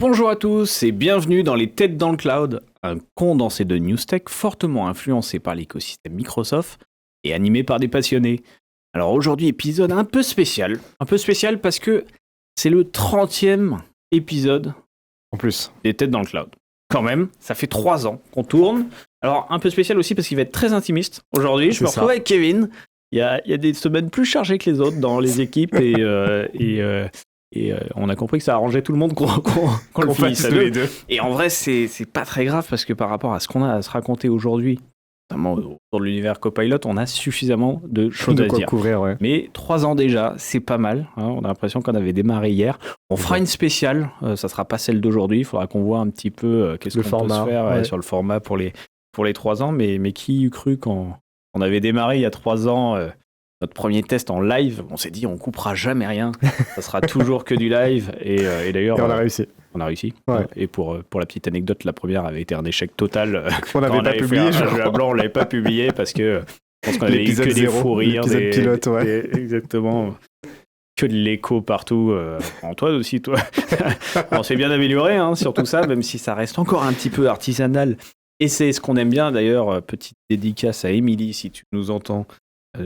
Bonjour à tous et bienvenue dans les Têtes dans le Cloud, un condensé de news tech fortement influencé par l'écosystème Microsoft et animé par des passionnés. Alors aujourd'hui, épisode un peu spécial parce que c'est le 30e épisode en plus des Têtes dans le Cloud. Quand même, ça fait 3 ans qu'on tourne. Alors un peu spécial aussi parce qu'il va être très intimiste. Aujourd'hui, je me retrouve avec Kevin. Il y a des semaines plus chargées que les autres dans les équipes et on a compris que ça arrangeait tout le monde qu'on le finisse à deux. Et en vrai, c'est pas très grave parce que par rapport à ce qu'on a à se raconter aujourd'hui, notamment autour de l'univers Copilot, on a suffisamment de choses à dire. Couvrir, ouais. Mais 3 ans déjà, c'est pas mal. Hein, on a l'impression qu'on avait démarré hier. On fera une spéciale. Ça sera pas celle d'aujourd'hui. Il faudra qu'on voit un petit peu qu'est-ce qu'on peut se faire sur le format pour les 3 ans. Mais qui eût cru quand on avait démarré il y a 3 ans notre premier test en live, on s'est dit on coupera jamais rien, ça sera toujours que du live et d'ailleurs on a réussi. On a réussi. Ouais. Et pour la petite anecdote, la première avait été un échec total. On n'avait pas publié. Un jeu à blanc, on l'avait pas publié parce que je pense qu'on avait eu que des fous rires, l'épisode pilote, ouais. Exactement. Que de l'écho partout. Toi aussi, toi. On s'est bien amélioré sur tout ça, même si ça reste encore un petit peu artisanal. Et c'est ce qu'on aime bien d'ailleurs. Petite dédicace à Émilie, si tu nous entends.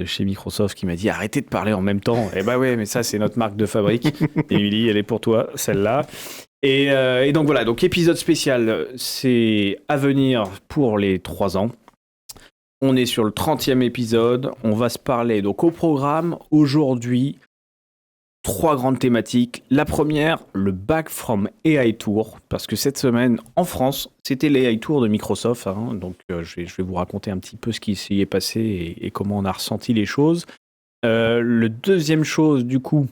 Chez Microsoft qui m'a dit arrêtez de parler en même temps. Eh bah ouais, mais ça c'est notre marque de fabrique. Émilie, elle est pour toi, celle-là. Et donc voilà, donc épisode spécial, c'est à venir pour les 3 ans. On est sur le 30e épisode. On va se parler donc au programme aujourd'hui. 3 grandes thématiques. La première, le Back from AI Tour, parce que cette semaine, en France, c'était l'AI Tour de Microsoft. Donc, je vais vous raconter un petit peu ce qui s'y est passé et comment on a ressenti les choses. Le deuxième chose, du coup,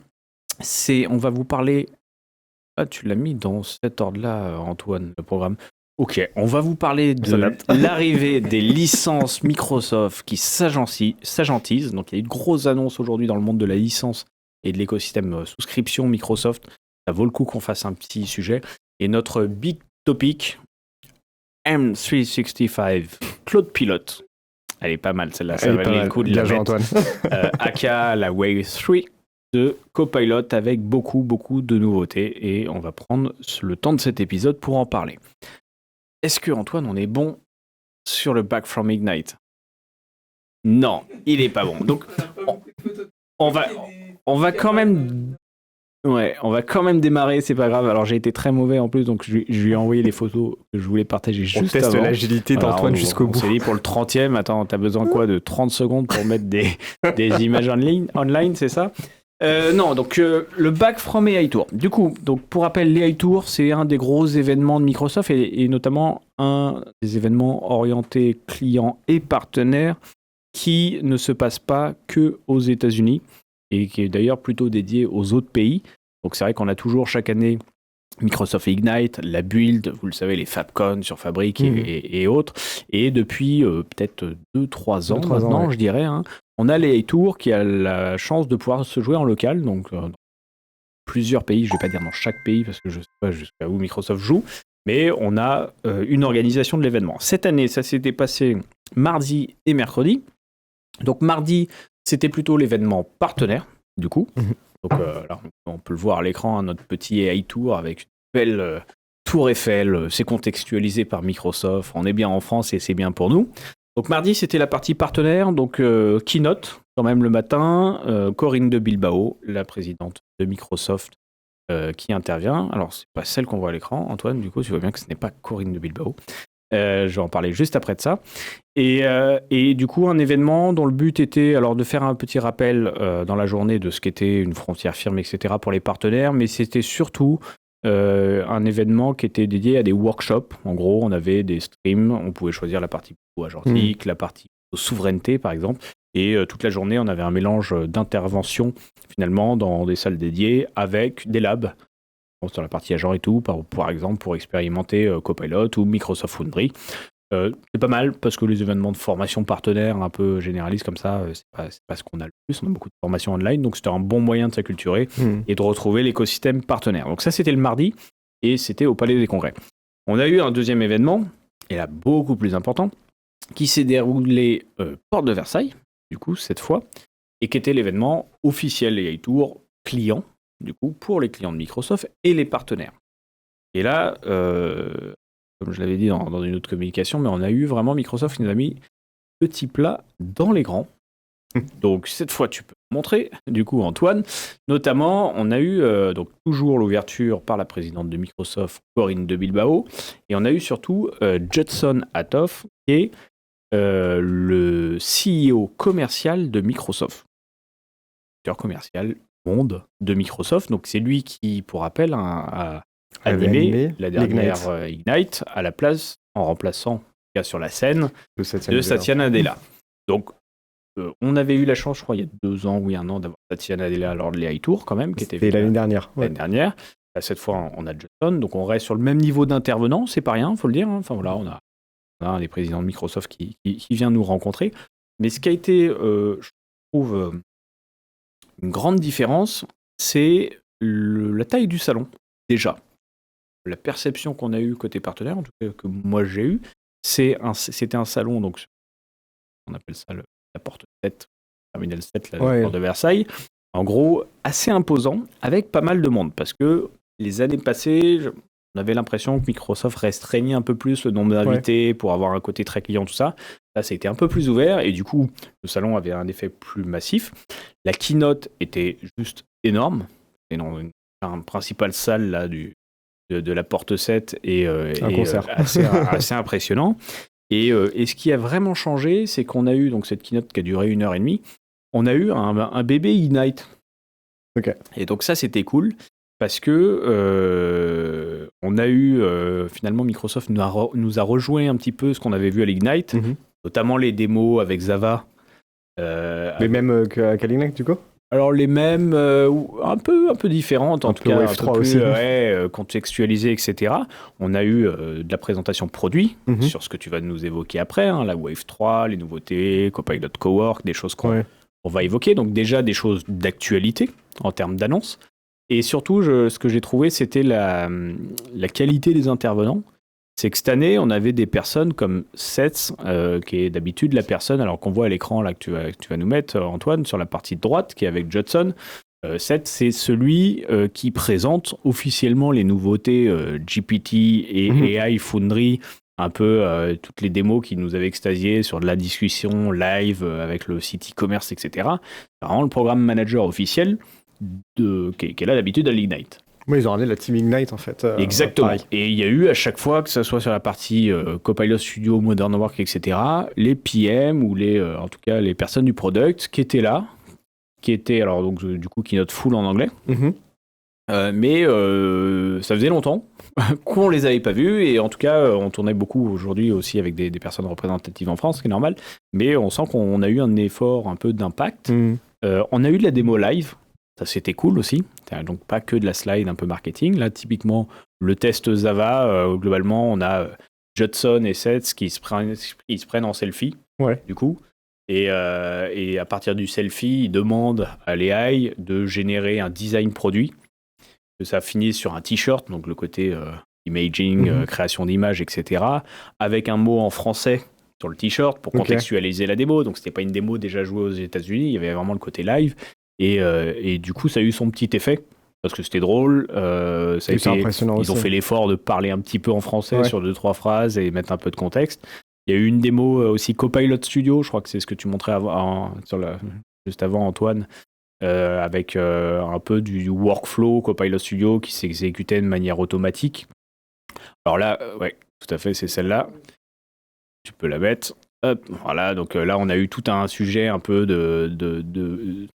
c'est, on va vous parler... Ah, tu l'as mis dans cet ordre-là, Antoine, le programme. Ok, on va vous parler de l'arrivée des licences Microsoft qui s'agentisent. Donc, il y a eu de grosses annonces aujourd'hui dans le monde de la licence et de l'écosystème souscription Microsoft. Ça vaut le coup qu'on fasse un petit sujet. Et notre big topic, M365 Cloud Pilot. Elle est pas mal celle-là, ça valait le coup de la mettre. Aka la Wave 3 de Copilot avec beaucoup de nouveautés. Et on va prendre le temps de cet épisode pour en parler. Est-ce que Antoine, on est bon sur le Back from Ignite ? Non, il est pas bon. Donc, on va quand même démarrer, c'est pas grave. Alors j'ai été très mauvais en plus, donc je lui ai envoyé les photos que je voulais partager juste avant. On teste l'agilité d'Antoine jusqu'au bout. On s'est dit pour le 30e, attends, t'as besoin quoi de 30 secondes pour mettre des images online, c'est ça ? Non, donc le Back from AI Tour. Du coup, donc pour rappel, l'AI Tour, c'est un des gros événements de Microsoft et notamment un des événements orientés clients et partenaires qui ne se passe pas que aux États-Unis et qui est d'ailleurs plutôt dédié aux autres pays. Donc c'est vrai qu'on a toujours chaque année Microsoft Ignite, la Build, vous le savez, les FabCon sur Fabric et autres. Et depuis peut-être 2-3 ans maintenant, je dirais, on a les Tours qui a la chance de pouvoir se jouer en local. Donc dans plusieurs pays, je ne vais pas dire dans chaque pays parce que je ne sais pas jusqu'à où Microsoft joue, mais on a une organisation de l'événement. Cette année, ça s'était passé mardi et mercredi. Donc mardi, c'était plutôt l'événement partenaire, du coup. Donc là, on peut le voir à l'écran, notre petit AI Tour avec une belle tour Eiffel. C'est contextualisé par Microsoft. On est bien en France et c'est bien pour nous. Donc mardi, c'était la partie partenaire. Donc keynote, quand même le matin. Corinne de Bilbao, la présidente de Microsoft, qui intervient. Alors, c'est pas celle qu'on voit à l'écran, Antoine. Du coup, tu vois bien que ce n'est pas Corinne de Bilbao. Je vais en parler juste après de ça. Et du coup, un événement dont le but était alors de faire un petit rappel dans la journée de ce qu'était une frontière firme, etc. pour les partenaires, mais c'était surtout un événement qui était dédié à des workshops. En gros, on avait des streams, on pouvait choisir la partie agentique, la partie souveraineté, par exemple. Et toute la journée, on avait un mélange d'interventions, finalement, dans des salles dédiées, avec des labs. Sur la partie agent et tout, par exemple, pour expérimenter Copilot ou Microsoft Foundry. C'est pas mal, parce que les événements de formation partenaires un peu généralistes comme ça, c'est pas ce qu'on a le plus. On a beaucoup de formations online, donc c'était un bon moyen de s'acculturer et de retrouver l'écosystème partenaire. Donc ça, c'était le mardi, et c'était au Palais des Congrès. On a eu un deuxième événement, et là, beaucoup plus important, qui s'est déroulé porte de Versailles, du coup, cette fois, et qui était l'événement officiel AI Tour client, du coup, pour les clients de Microsoft et les partenaires. Et là, comme je l'avais dit dans une autre communication, mais on a eu vraiment Microsoft qui nous a mis petit plat dans les grands. Donc cette fois, tu peux montrer, du coup, Antoine. Notamment, on a eu donc toujours l'ouverture par la présidente de Microsoft, Corinne de Bilbao, et on a eu surtout Judson Althoff, qui est le CEO commercial de Microsoft. Directeur commercial monde de Microsoft. Donc c'est lui qui, pour rappel, a animé la dernière Ignite à la place, en remplaçant sur la scène de Satya Nadella. Donc on avait eu la chance, je crois, il y a 2 ans ou 1 an, d'avoir Satya Nadella lors de l'AI Tour, quand même, qui était l'année dernière. L'année dernière. Là, cette fois, on a Judson, donc on reste sur le même niveau d'intervenant, c'est pas rien, faut le dire. Hein. Enfin voilà, on a un des présidents de Microsoft qui vient nous rencontrer. Mais ce qui a été, je trouve, une grande différence, c'est la taille du salon, déjà. La perception qu'on a eue côté partenaire, en tout cas que moi j'ai eue, c'était un salon, donc on appelle ça la porte 7, terminal 7, la porte de Versailles. En gros, assez imposant, avec pas mal de monde, parce que les années passées, on avait l'impression que Microsoft restreignait un peu plus le nombre d'invités pour avoir un côté très client, tout ça. Là, c'était un peu plus ouvert, et du coup, le salon avait un effet plus massif. La keynote était juste énorme. C'est dans une principale salle là, de la porte 7, et concert. assez impressionnant. Et ce qui a vraiment changé, c'est qu'on a eu donc cette keynote qui a duré 1h30. On a eu un bébé Ignite. Okay. Et donc ça, c'était cool parce que on a eu finalement Microsoft nous a rejoint un petit peu ce qu'on avait vu à l'Ignite, notamment les démos avec Zava. Les mêmes qu'à l'Ignite du coup. Alors les mêmes, un peu différentes, en tout cas Wave 3 aussi. contextualisées, etc. On a eu de la présentation produit sur ce que tu vas nous évoquer après, hein, la Wave 3, les nouveautés, Copilot Cowork, des choses qu'on va évoquer. Donc déjà des choses d'actualité en termes d'annonce. Et surtout, ce que j'ai trouvé, c'était la qualité des intervenants. C'est que cette année, on avait des personnes comme Seth, qui est d'habitude la personne, alors qu'on voit à l'écran là, que tu vas nous mettre, Antoine, sur la partie de droite, qui est avec Judson. Seth, c'est celui qui présente officiellement les nouveautés GPT et AI Foundry, un peu toutes les démos qui nous avaient extasiés sur de la discussion live avec le site e-commerce, etc. C'est vraiment le programme manager officiel qui est là d'habitude à l'Ignite. Oui, ils ont ramené la Team Ignite en fait. Exactement. Et il y a eu à chaque fois, que ce soit sur la partie Copilot Studio, Modern Work, etc., les PM ou en tout cas les personnes du product qui étaient là, qui étaient alors donc du coup keynote full en anglais. Mais ça faisait longtemps qu'on les avait pas vus, et en tout cas on tournait beaucoup aujourd'hui aussi avec des personnes représentatives en France, ce qui est normal. Mais on sent qu'on a eu un effort un peu d'impact. On a eu de la démo live. Ça, c'était cool aussi. Donc, pas que de la slide un peu marketing. Là, typiquement, le test Zava, globalement, on a Judson et Seth qui se prennent en selfie, du coup. Et à partir du selfie, ils demandent à l'AI de générer un design produit. Que ça finisse sur un t-shirt, donc le côté imaging, création d'images, etc. Avec un mot en français sur le t-shirt pour contextualiser la démo. Donc, c'était pas une démo déjà jouée aux États-Unis. Il y avait vraiment le côté live. Et du coup, ça a eu son petit effet, parce que c'était drôle. C'est impressionnant aussi. Ils ont fait l'effort de parler un petit peu en français sur 2-3 phrases et mettre un peu de contexte. Il y a eu une démo aussi Copilot Studio, je crois que c'est ce que tu montrais juste avant, Antoine, avec un peu du workflow Copilot Studio qui s'exécutait de manière automatique. Alors là, tout à fait, c'est celle-là. Tu peux la mettre. Hop, voilà, donc là, on a eu tout un sujet un peu de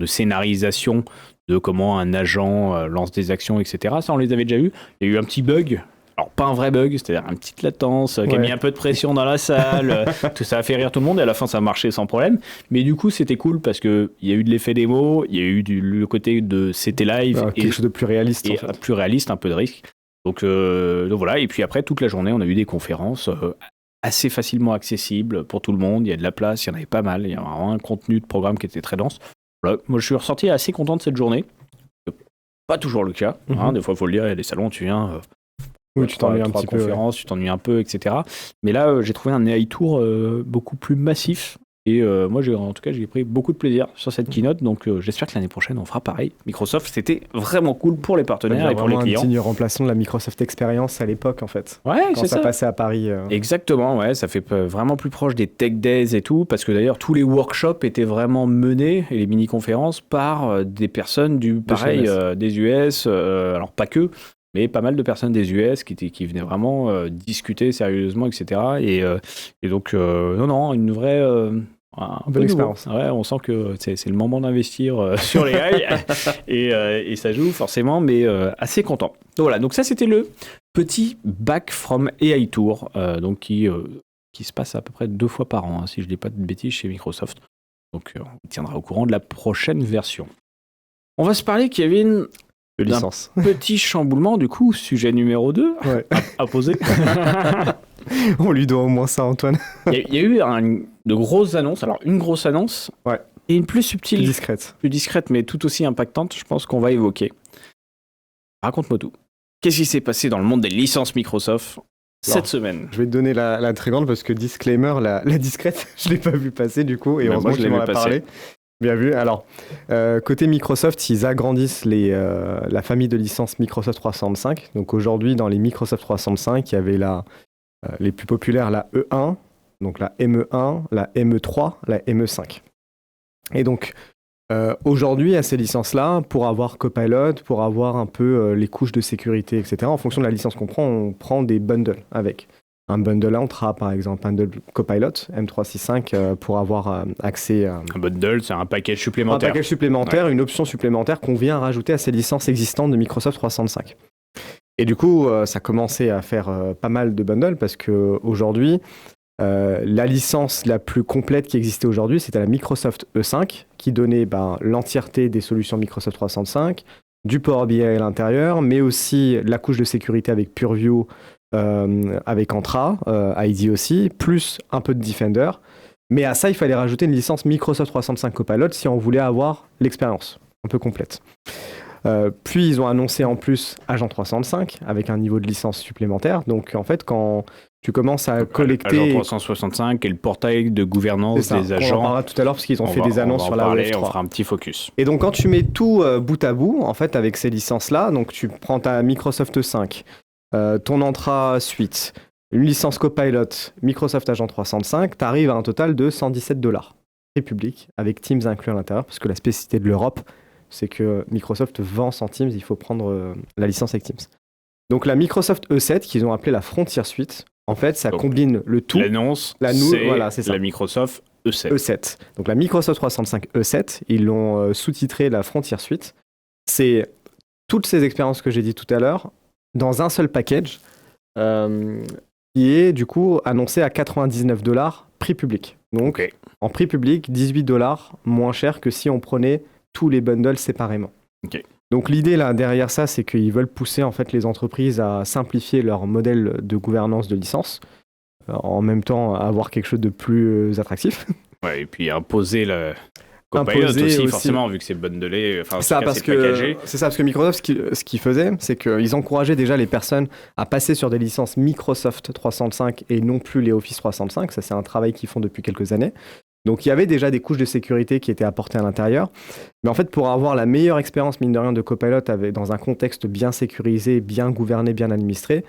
scénarisation de comment un agent lance des actions, etc. Ça, on les avait déjà eu. Il y a eu un petit bug. Alors, pas un vrai bug, c'est-à-dire une petite latence qui a mis un peu de pression dans la salle. Tout ça a fait rire tout le monde et à la fin, ça a marché sans problème. Mais du coup, c'était cool parce qu'il y a eu de l'effet démo, il y a eu le côté de c'était live. Quelque chose de plus réaliste. Et plus réaliste, un peu de risque. Donc voilà. Et puis après, toute la journée, on a eu des conférences assez facilement accessible pour tout le monde. Il y a de la place, il y en avait pas mal. Il y a vraiment un contenu de programme qui était très dense. Voilà. Moi, je suis ressorti assez content de cette journée. Pas toujours le cas. Des fois, il faut le dire, il y a des salons, tu viens... tu t'ennuies un petit peu. Tu t'ennuies un peu, etc. Mais là, j'ai trouvé un AI Tour beaucoup plus massif Et moi, en tout cas, j'ai pris beaucoup de plaisir sur cette keynote. Donc, j'espère que l'année prochaine, on fera pareil. Microsoft, c'était vraiment cool pour les partenaires et pour les clients. Un digne remplaçant de la Microsoft Experience à l'époque, en fait. Ouais, quand ça passait à Paris. Exactement, ouais. Ça fait vraiment plus proche des Tech Days et tout. Parce que d'ailleurs, tous les workshops étaient vraiment menés, et les mini-conférences, par des personnes des US. Alors, pas que. Mais pas mal de personnes des US qui venaient vraiment discuter sérieusement, etc. Et donc, non, une vraie... une bonne expérience. Ouais, on sent que c'est le moment d'investir sur les AI et ça joue forcément, mais assez content. Donc voilà, donc ça c'était le petit Back from AI Tour, donc qui se passe à peu près 2 fois par an, si je ne dis pas de bêtises, chez Microsoft. Donc on tiendra au courant de la prochaine version. On va se parler, Kevin... de licence. Petit chamboulement, du coup, sujet numéro 2 à poser. On lui doit au moins ça, Antoine. Il y a eu de grosses annonces. Alors, une grosse annonce et une plus subtile. Plus discrète, mais tout aussi impactante, je pense qu'on va évoquer. Raconte-moi tout. Qu'est-ce qui s'est passé dans le monde des licences Microsoft cette semaine? Je vais te donner la très grande parce que disclaimer, la discrète, je ne l'ai pas vu passer du coup, et heureusement que tu m'en as parlé. Bien vu. Alors, côté Microsoft, ils agrandissent la famille de licences Microsoft 365. Donc aujourd'hui, dans les Microsoft 365, il y avait les plus populaires, la E1, donc la ME1, la ME3, la ME5. Et donc, aujourd'hui, à ces licences-là, pour avoir Copilot, pour avoir un peu les couches de sécurité, etc., en fonction de la licence qu'on prend, on prend des bundles avec. Un bundle Entra, par exemple, un bundle Copilot M365 pour avoir accès à... Un bundle, c'est un package supplémentaire. Un package supplémentaire, une option supplémentaire qu'on vient rajouter à ces licences existantes de Microsoft 365. Et du coup, ça a commencé à faire pas mal de bundles parce qu'aujourd'hui, la licence la plus complète qui existait aujourd'hui, c'était la Microsoft E5 qui donnait l'entièreté des solutions Microsoft 365, du Power BI à l'intérieur, mais aussi la couche de sécurité avec PureView, avec Entra, ID aussi, plus un peu de Defender. Mais à ça, il fallait rajouter une licence Microsoft 365 Copilot si on voulait avoir l'expérience un peu complète. Puis ils ont annoncé en plus Agent 365 avec un niveau de licence supplémentaire. Donc en fait, quand tu commences à collecter... Agent 365 et le portail de gouvernance des agents. On en parlera tout à l'heure parce qu'ils ont fait des annonces sur la Web3. On fera un petit focus. Et donc quand tu mets tout bout à bout, en fait, avec ces licences-là, donc tu prends ta Microsoft 5, ton Entra Suite, une licence Copilot, Microsoft Agent 365, tu arrives à un total de $117. Prix public, avec Teams inclus à l'intérieur, parce que la spécificité de l'Europe, c'est que Microsoft vend sans Teams, il faut prendre la licence avec Teams. Donc la Microsoft E7, qu'ils ont appelée la Frontier Suite, en fait, ça combine le tout. L'annonce, c'est la Microsoft E7. Donc la Microsoft 365 E7, ils l'ont sous-titré la Frontier Suite. C'est toutes ces expériences que j'ai dit tout à l'heure, dans un seul package, qui est du coup annoncé à $99 prix public. Donc en prix public, $18 moins cher que si on prenait tous les bundles séparément. Donc l'idée là derrière ça, c'est qu'ils veulent pousser en fait les entreprises à simplifier leur modèle de gouvernance de licence, en même temps avoir quelque chose de plus attractif. Ouais, et puis imposer le Copilot aussi, forcément, vu que c'est bundlé, c'est ça, parce que Microsoft, ce qu'ils faisaient, c'est qu'ils encourageaient déjà les personnes à passer sur des licences Microsoft 365 et non plus les Office 365. Ça, c'est un travail qu'ils font depuis quelques années. Donc, il y avait déjà des couches de sécurité qui étaient apportées à l'intérieur. Mais en fait, pour avoir la meilleure expérience, mine de rien, de Copilot dans un contexte bien sécurisé, bien gouverné, bien administré,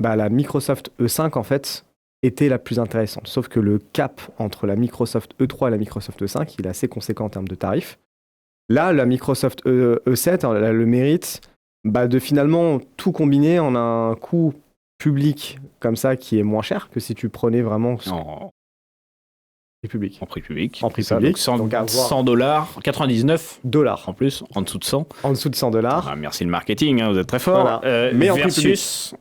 la Microsoft E5, en fait, était la plus intéressante. Sauf que le cap entre la Microsoft E3 et la Microsoft E5, il est assez conséquent en termes de tarifs. Là, la Microsoft E7 elle a le mérite de finalement tout combiner en un coût public comme ça qui est moins cher que si tu prenais vraiment... En prix public. En prix public. Donc $100, $99 en plus, en dessous de 100. En dessous de $100. Merci le marketing, vous êtes très fort. Voilà. Mais versus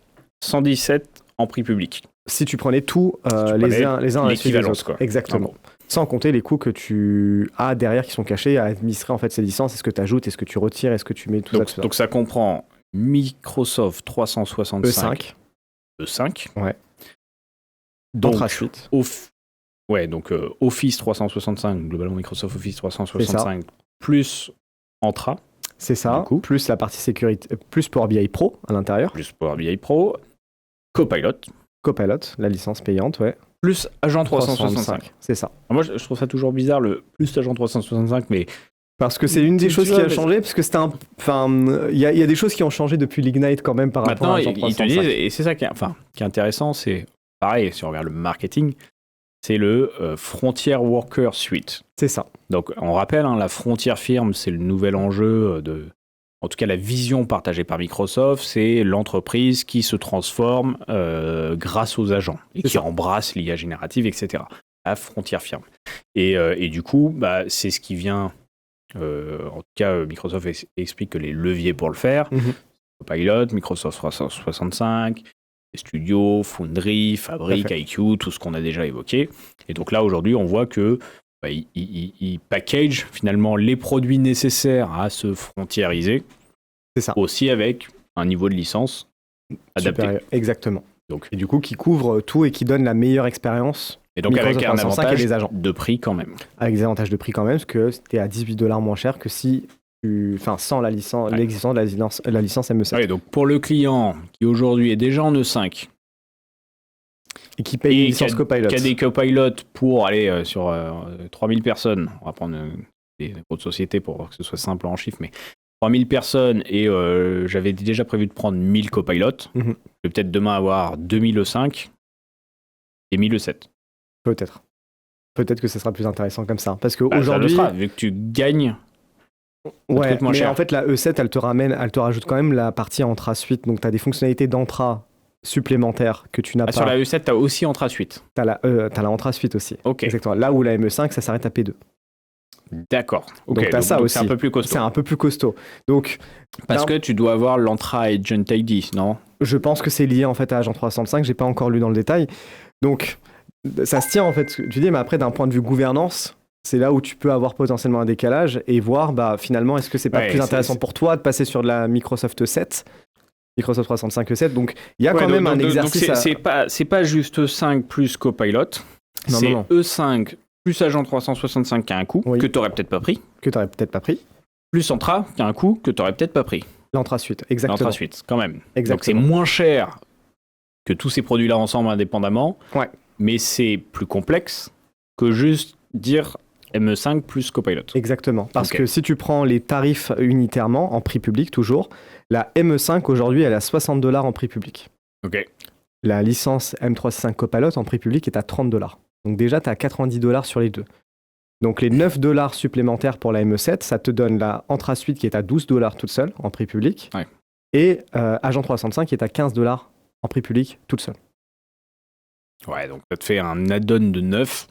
117 en prix public. Si tu prenais tout les uns à la suite des autres. Quoi. Exactement. Sans compter les coûts que tu as derrière qui sont cachés à administrer en fait ces licences. Est-ce que tu ajoutes, est-ce que tu retires, est-ce que tu mets tout ça. Donc ça comprend Microsoft 365 E5. Ouais. Donc Suite. Donc Office 365, globalement Microsoft Office 365 plus Entra. C'est ça. Plus la partie sécurité, plus Power BI Pro à l'intérieur. Plus Power BI Pro. Copilot, la licence payante, ouais. plus Agent 365. C'est ça. Alors moi, je trouve ça toujours bizarre, le plus Agent 365, mais... Parce que c'est une des choses qui a changé, parce que c'était il y a des choses qui ont changé depuis l'Ignite quand même par rapport à Agent 365. Ils te disent, et c'est ça qui est intéressant, c'est pareil, si on regarde le marketing, c'est le Frontier Worker Suite. C'est ça. Donc on rappelle, la Frontier Firm, c'est le nouvel enjeu en tout cas la vision partagée par Microsoft, c'est l'entreprise qui se transforme grâce aux agents et qui embrasse l'IA générative, etc. La Frontier Firm. Et du coup, c'est ce qui vient... en tout cas, Microsoft explique que les leviers pour le faire, Copilot, Microsoft 365, les studios, Foundry, Fabric, IQ, tout ce qu'on a déjà évoqué. Et donc là, aujourd'hui, on voit que il package finalement les produits nécessaires à se frontiériser. C'est ça. Aussi avec un niveau de licence adapté. Supérieur. Exactement. Donc, et du coup, qui couvre tout et qui donne la meilleure expérience. Et donc Microsoft avec un avantage des agents. de prix quand même. Avec des avantages de prix quand même, parce que c'était à $18 moins cher que si sans la licence, l'existence de la licence ME7. Oui, donc pour le client qui aujourd'hui est déjà en E5 et qui paye une licence Copilot. Qui a des copilotes pour aller sur 3000 personnes, on va prendre des autres sociétés pour que ce soit simple en chiffres, mais 3000 personnes et j'avais déjà prévu de prendre 1000 copilotes. Je vais peut-être demain avoir 2000 E5 et 1000 E7. Peut-être. Peut-être que ce sera plus intéressant comme ça. Parce qu'aujourd'hui. Vu que tu gagnes. Ouais, moins mais cher. En fait, la E7, elle te rajoute quand même la partie Entra Suite. Donc, tu as des fonctionnalités d'Entra supplémentaires que tu n'as pas. Sur la E7, tu as aussi Entra Suite. Tu as la Entra Suite aussi. Ok. Exactement. Là où la ME5, ça s'arrête à P2. D'accord. Donc, tu as ça aussi. C'est un peu plus costaud. C'est un peu plus costaud. Donc, parce que tu dois avoir l'Entra Agent ID, non ? Je pense que c'est lié en fait à Agent 365. J'ai pas encore lu dans le détail. Donc, ça se tient en fait, ce que tu dis, mais après, d'un point de vue gouvernance, c'est là où tu peux avoir potentiellement un décalage et voir finalement, est-ce que c'est pas plus intéressant pour toi de passer sur de la Microsoft 7, Microsoft 365 E7. Donc, il y a quand même un exercice. C'est pas juste E5 plus Copilot, c'est E5 plus Agent 365 qui a un coût que tu n'aurais peut-être pas pris. Plus Entra qui a un coût que tu n'aurais peut-être pas pris. L'Entra Suite, exactement. L'Entra Suite, quand même. Exactement. Donc, c'est moins cher que tous ces produits-là ensemble indépendamment. Ouais. Mais c'est plus complexe que juste dire ME5 plus Copilot. Exactement. Parce que si tu prends les tarifs unitairement, en prix public toujours, la ME5 aujourd'hui, elle est à $60 en prix public. Ok. La licence M365 Copilot en prix public est à $30. Donc déjà, tu as $90 sur les deux. Donc les $9 supplémentaires pour la ME7, ça te donne la Entra Suite qui est à $12 toute seule en prix public. Ouais. Et Agent 365 qui est à $15 en prix public toute seule. Ouais, donc ça te fait un add-on de 9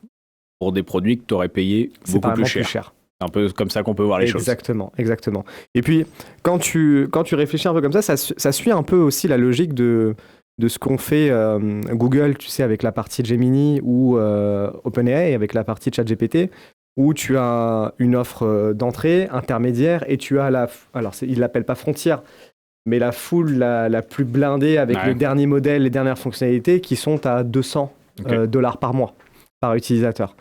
pour des produits que tu aurais payé beaucoup plus cher. C'est un peu comme ça qu'on peut voir les choses. Exactement. Et puis, quand tu réfléchis un peu comme ça suit un peu aussi la logique de ce qu'ont fait Google, tu sais, avec la partie Gemini ou OpenAI, avec la partie ChatGPT, où tu as une offre d'entrée, intermédiaire, et tu as alors ils l'appellent pas frontière, mais la foule la plus blindée avec les derniers modèles, les dernières fonctionnalités qui sont à $200 par mois, par utilisateur.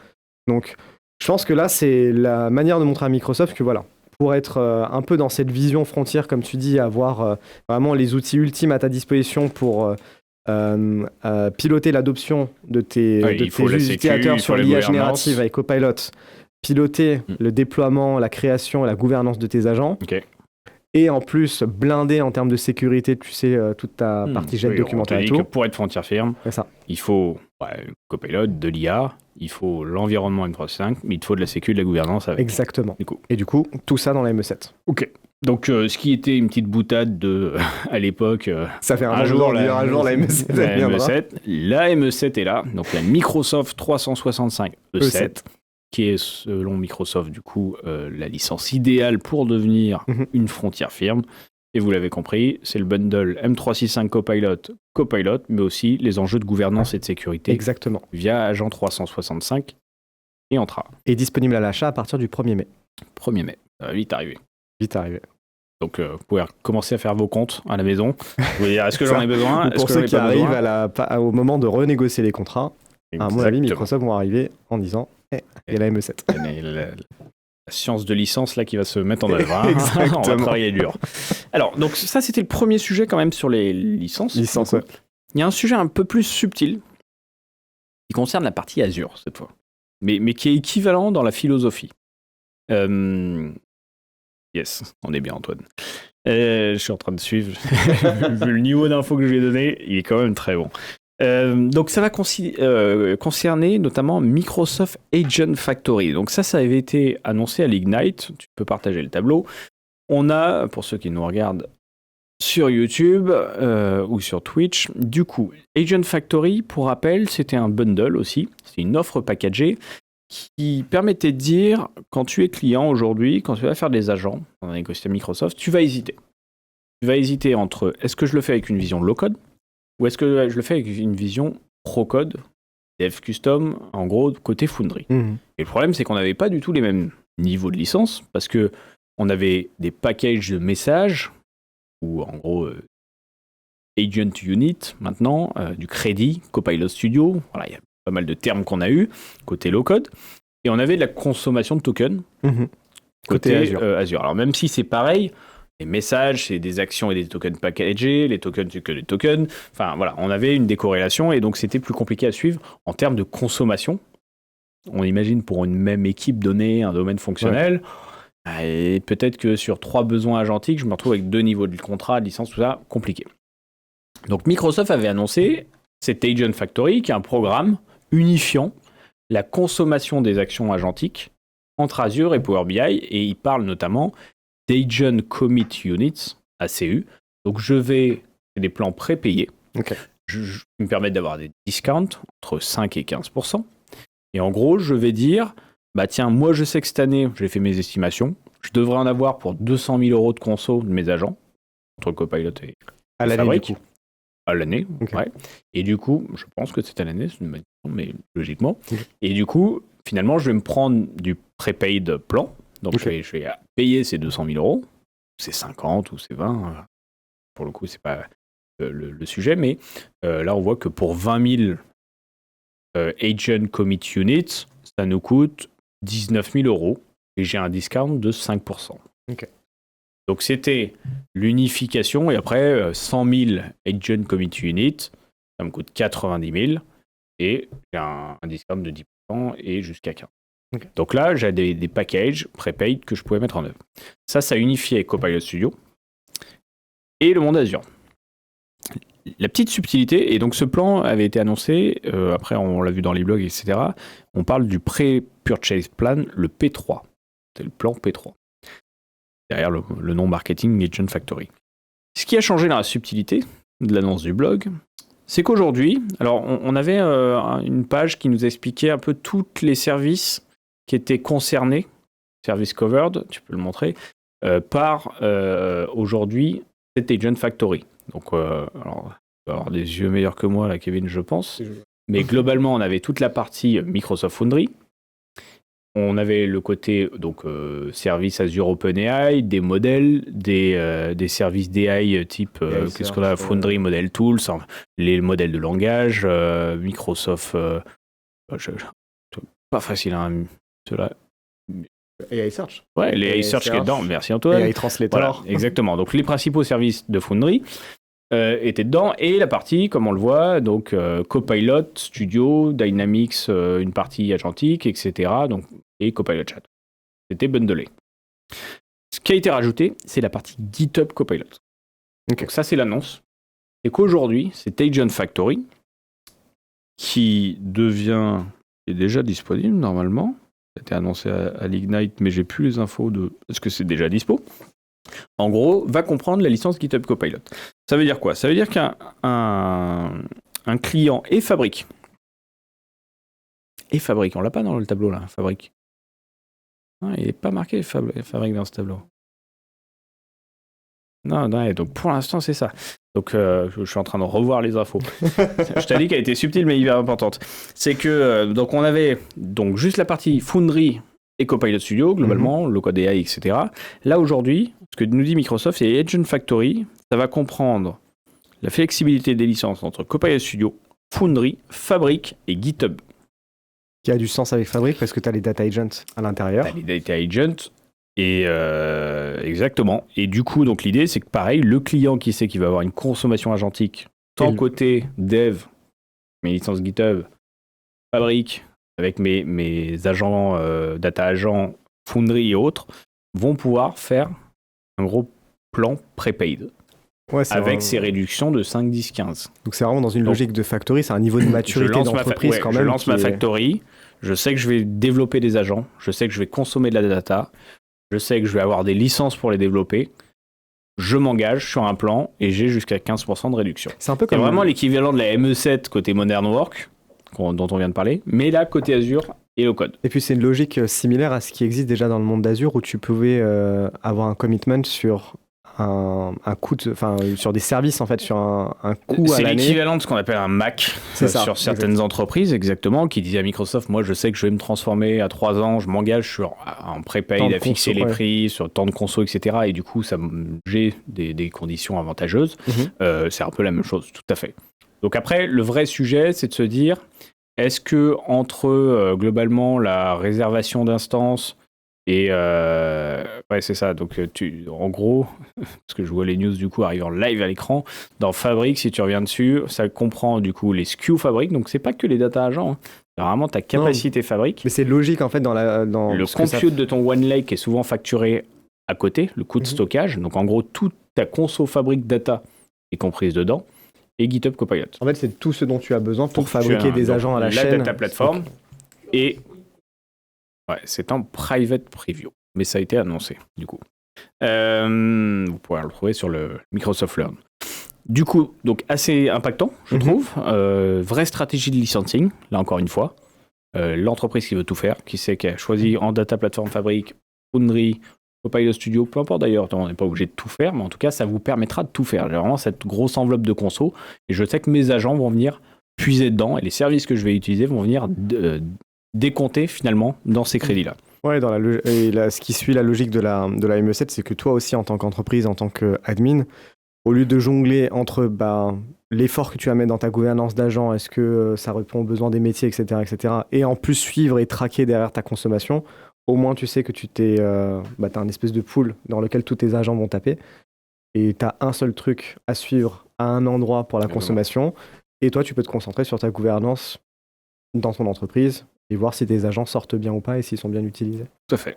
Donc, je pense que là, c'est la manière de montrer à Microsoft que voilà, pour être un peu dans cette vision frontière, comme tu dis, avoir vraiment les outils ultimes à ta disposition pour piloter l'adoption de tes utilisateurs sur l'IA générative avec Copilot, piloter le déploiement, la création et la gouvernance de tes agents. Et en plus, blinder en termes de sécurité, tu sais, toute ta partie jet documentaire et tout. Que pour être Frontier Firm, il faut Copilot, de l'IA, il faut l'environnement M365, mais il te faut de la sécu, de la gouvernance avec. Exactement. Et du coup, tout ça dans la ME7. Ok. Donc, ce qui était une petite boutade à l'époque. Ça fait un jour la ME7. La ME7 est là. Donc, la Microsoft 365 E7. Qui est, selon Microsoft, du coup, la licence idéale pour devenir une Frontier Firm. Et vous l'avez compris, c'est le bundle M365 Copilot, mais aussi les enjeux de gouvernance et de sécurité. Exactement. Via Agent 365 et Entra. Et disponible à l'achat à partir du 1er mai. 1er mai, ça va vite arriver. Donc, vous pouvez commencer à faire vos comptes à la maison. Vous dire, est-ce que j'en ai besoin ? Pour ceux qui arrivent au moment de renégocier les contrats, à mon avis, Microsoft vont arriver en disant... Et la ME7. La science de licence là qui va se mettre en œuvre. On va travailler dur. Alors, donc ça, c'était le premier sujet quand même sur les licences. Ouais. Il y a un sujet un peu plus subtil qui concerne la partie Azure cette fois, mais qui est équivalent dans la philosophie. Yes, on est bien Antoine. Je suis en train de suivre. Vu le niveau d'infos que je lui ai donné, il est quand même très bon. Donc ça va concerner notamment Microsoft Agent Factory. Donc ça avait été annoncé à l'Ignite. Tu peux partager le tableau. On a, pour ceux qui nous regardent sur YouTube ou sur Twitch, du coup, Agent Factory, pour rappel, c'était un bundle aussi. C'est une offre packagée qui permettait de dire, quand tu es client aujourd'hui, quand tu vas faire des agents dans un écosystème Microsoft, tu vas hésiter. Tu vas hésiter entre est-ce que je le fais avec une vision low-code ou est-ce que je le fais avec une vision pro-code, dev custom, en gros, côté Foundry. Et le problème, c'est qu'on n'avait pas du tout les mêmes niveaux de licence parce que on avait des packages de messages ou en gros Agent Unit maintenant, du crédit, Copilot Studio, voilà, il y a pas mal de termes qu'on a eu côté low-code, et on avait de la consommation de tokens côté Azure. Alors même si c'est pareil, les messages, c'est des actions et des tokens packagés, les tokens, c'est que des tokens, enfin voilà, on avait une décorrélation, et donc c'était plus compliqué à suivre en termes de consommation. On imagine pour une même équipe donnée, un domaine fonctionnel, et peut-être que sur 3 besoins agentiques, je me retrouve avec 2 niveaux de contrat, de licence, tout ça, compliqué. Donc Microsoft avait annoncé cet Agent Factory, qui est un programme unifiant la consommation des actions agentiques entre Azure et Power BI, et il parle notamment d'Agent Commit Units, ACU. Donc c'est des plans prépayés, qui me permettent d'avoir des discounts entre 5 et 15%. Et en gros, je vais dire, bah tiens, moi je sais que cette année, j'ai fait mes estimations, je devrais en avoir pour 200 000 euros de conso de mes agents, entre Copilot et à l'année, Fabric. du coup. À l'année, ouais. Et du coup, je pense que c'est à l'année, c'est une bonne question, mais logiquement. Et du coup, finalement, je vais me prendre du prepaid plan. Donc, je vais payer ces 200 000 euros. C'est 50 ou c'est 20. Pour le coup, c'est pas le sujet. Mais là, on voit que pour 20 000 Agent Commit Units, ça nous coûte 19 000 euros. Et j'ai un discount de 5%. Donc, c'était l'unification. Et après, 100 000 Agent Commit Units, ça me coûte 90 000. Et j'ai un discount de 10% et jusqu'à 15%. Donc là, j'ai des packages prepaid que je pouvais mettre en œuvre. Ça unifiait Copilot Studio et le monde Azure. La petite subtilité, et donc ce plan avait été annoncé, après on l'a vu dans les blogs, etc. On parle du Pre-Purchase Plan, le P3. C'est le plan P3. Derrière le nom marketing Agent Factory. Ce qui a changé dans la subtilité de l'annonce du blog, c'est qu'aujourd'hui, alors on avait une page qui nous expliquait un peu tous les services qui étaient concernés, service covered, tu peux le montrer, par aujourd'hui cet Agent Factory. Donc, alors, tu vas avoir des yeux meilleurs que moi là, Kevin, je pense. Mais globalement, on avait toute la partie Microsoft Foundry. On avait le côté donc service Azure OpenAI, des modèles, des services d'AI type qu'est-ce qu'on a, Foundry Model Tools, les modèles de langage, Microsoft, pas facile hein, cela. AI Search. Ouais, les AI Search qui est dedans. Merci Antoine. AI Translator. Voilà, exactement. Donc les principaux services de Foundry étaient dedans, et la partie, comme on le voit, donc Copilot Studio, Dynamics, une partie agentique, etc. Donc, et Copilot Chat. C'était bundlé. Ce qui a été rajouté, c'est la partie GitHub Copilot. Donc ça, c'est l'annonce. Et qu'aujourd'hui, c'est Agent Factory qui est déjà disponible normalement. Ça a été annoncé à l'Ignite, mais j'ai plus les infos de est-ce que c'est déjà dispo. En gros, va comprendre la licence GitHub Copilot. Ça veut dire quoi? Ça veut dire qu'un client et Fabric, on l'a pas dans le tableau là, Fabric. Non, il n'est pas marqué Fabric dans ce tableau. Non, donc pour l'instant c'est ça. Donc je suis en train de revoir les infos. Je t'ai dit qu'elle était subtile mais hyper importante. C'est que donc on avait donc juste la partie Foundry et Copilot Studio, globalement, le code AI, etc. Là aujourd'hui, ce que nous dit Microsoft, c'est Agent Factory, ça va comprendre la flexibilité des licences entre Copilot Studio, Foundry, Fabric et GitHub. Qui a du sens avec Fabric parce que tu as les data agents à l'intérieur. Tu as les data agents. Et exactement. Et du coup, donc l'idée, c'est que pareil, le client qui sait qu'il va avoir une consommation agentique, tant côté dev, mes licences GitHub, Fabric, avec mes agents, data agents, Foundry et autres, vont pouvoir faire un gros plan prepaid. Ouais, avec ces réductions de 5, 10, 15. Donc c'est vraiment dans une logique de factory, c'est un niveau de maturité d'entreprise quand même. Je lance ma factory, je sais que je vais développer des agents, je sais que je vais consommer de la data, je sais que je vais avoir des licences pour les développer, je m'engage sur un plan et j'ai jusqu'à 15% de réduction. C'est un peu comme vraiment l'équivalent de la ME7 côté Modern Work, dont on vient de parler, mais là côté Azure et le code. Et puis c'est une logique similaire à ce qui existe déjà dans le monde d'Azure où tu pouvais avoir un commitment sur un coût, sur des services en fait, sur un coût à l'année. C'est l'équivalent de ce qu'on appelle un MAC sur certaines entreprises, exactement, qui disait à Microsoft, moi je sais que je vais me transformer à 3 ans, je m'engage sur un prepaid à fixer les prix, sur temps de conso, etc. Et du coup, j'ai des conditions avantageuses. C'est un peu la même chose, tout à fait. Donc après, le vrai sujet, c'est de se dire, est-ce que entre globalement la réservation d'instances et ouais, c'est ça. Donc, en gros, parce que je vois les news du coup arriver en live à l'écran, dans Fabric, si tu reviens dessus, ça comprend du coup les SKU Fabric. Donc, c'est pas que les data agents. C'est vraiment ta capacité Fabric. Mais c'est logique en fait dans le compute de ton OneLake est souvent facturé à côté, le coût de stockage. Donc, en gros, toute ta conso Fabric data est comprise dedans. Et GitHub Copilot. En fait, c'est tout ce dont tu as besoin pour fabriquer des agents à la chaîne. La data platform et ouais, c'est en private preview, mais ça a été annoncé, du coup. Vous pourrez le trouver sur le Microsoft Learn. Du coup, donc assez impactant, je trouve. Vraie stratégie de licensing, là encore une fois. L'entreprise qui veut tout faire, qui a choisi en data platform Fabric, Foundry, Copilot Studio, peu importe d'ailleurs, on n'est pas obligé de tout faire, mais en tout cas, ça vous permettra de tout faire. J'ai vraiment cette grosse enveloppe de conso, et je sais que mes agents vont venir puiser dedans, et les services que je vais utiliser vont venir décompter finalement dans ces crédits-là. Ouais, ce qui suit la logique de la ME7, c'est que toi aussi, en tant qu'entreprise, en tant qu'admin, au lieu de jongler entre l'effort que tu vas mettre dans ta gouvernance d'agents, est-ce que ça répond aux besoins des métiers, etc., et en plus suivre et traquer derrière ta consommation, au moins tu sais que t'as un espèce de pool dans lequel tous tes agents vont taper, et tu as un seul truc à suivre à un endroit pour la consommation, et toi tu peux te concentrer sur ta gouvernance dans ton entreprise, et voir si tes agents sortent bien ou pas et s'ils sont bien utilisés. Tout à fait.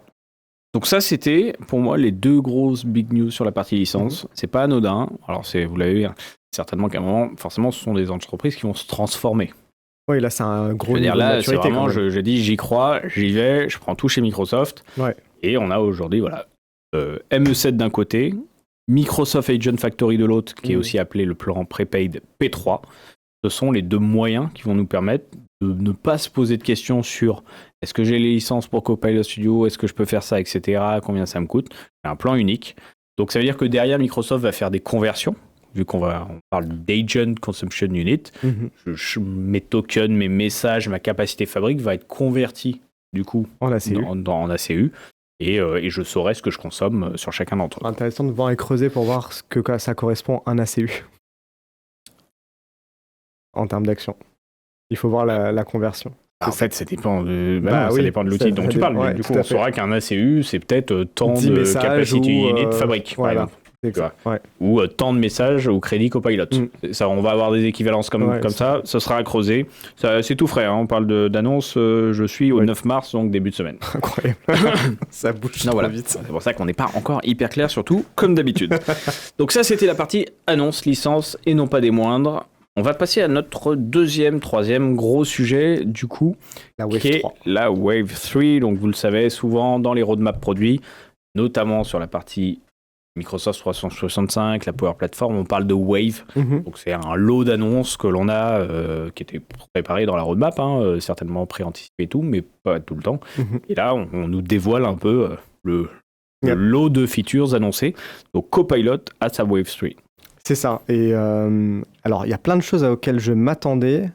Donc ça, c'était pour moi les deux grosses big news sur la partie licence. C'est pas anodin. Alors vous l'avez vu, certainement qu'à un moment, forcément, ce sont des entreprises qui vont se transformer. Oui, là, c'est un gros niveau de là, maturité. C'est vraiment, j'ai dit, j'y crois, j'y vais, je prends tout chez Microsoft. Ouais. Et on a aujourd'hui, ME7 d'un côté, Microsoft Agent Factory de l'autre, qui est aussi appelé le plan prepaid P3. Ce sont les deux moyens qui vont nous permettre de ne pas se poser de questions sur est-ce que j'ai les licences pour Copilot Studio, est-ce que je peux faire ça, etc., combien ça me coûte. C'est un plan unique. Donc ça veut dire que derrière, Microsoft va faire des conversions, vu qu'on parle d'Agent Consumption Unit. Mes tokens, mes messages, ma capacité Fabric va être convertie du coup en ACU. En ACU. Et je saurai ce que je consomme sur chacun d'entre eux. Intéressant de voir et creuser pour voir ce que ça correspond à un ACU. En termes d'action. Il faut voir la conversion. En fait, ça dépend de, ça dépend de l'outil dont tu parles. Ouais, du coup, on saura qu'un ACU, c'est peut-être tant de capacité unit Fabric, par exemple. Ou tant de messages au crédit Copilot. Ça, on va avoir des équivalences comme ça. Ça sera à creuser. C'est tout frais. On parle d'annonce. Je suis au 9 mars, donc début de semaine. Incroyable. Ça bouge trop vite. C'est pour ça qu'on n'est pas encore hyper clair, surtout comme d'habitude. Donc ça, c'était la partie annonce, licence, et non pas des moindres. On va passer à notre troisième gros sujet, du coup, qui est la Wave 3. Donc, vous le savez, souvent dans les roadmaps produits, notamment sur la partie Microsoft 365, la Power Platform, on parle de Wave. Donc, c'est un lot d'annonces que l'on a, qui était préparé dans la roadmap, certainement pré-anticipé et tout, mais pas tout le temps. Et là, on nous dévoile un peu le lot de features annoncées. Donc, Copilot à sa Wave 3. C'est ça. Et alors, il y a plein de choses auxquelles je m'attendais,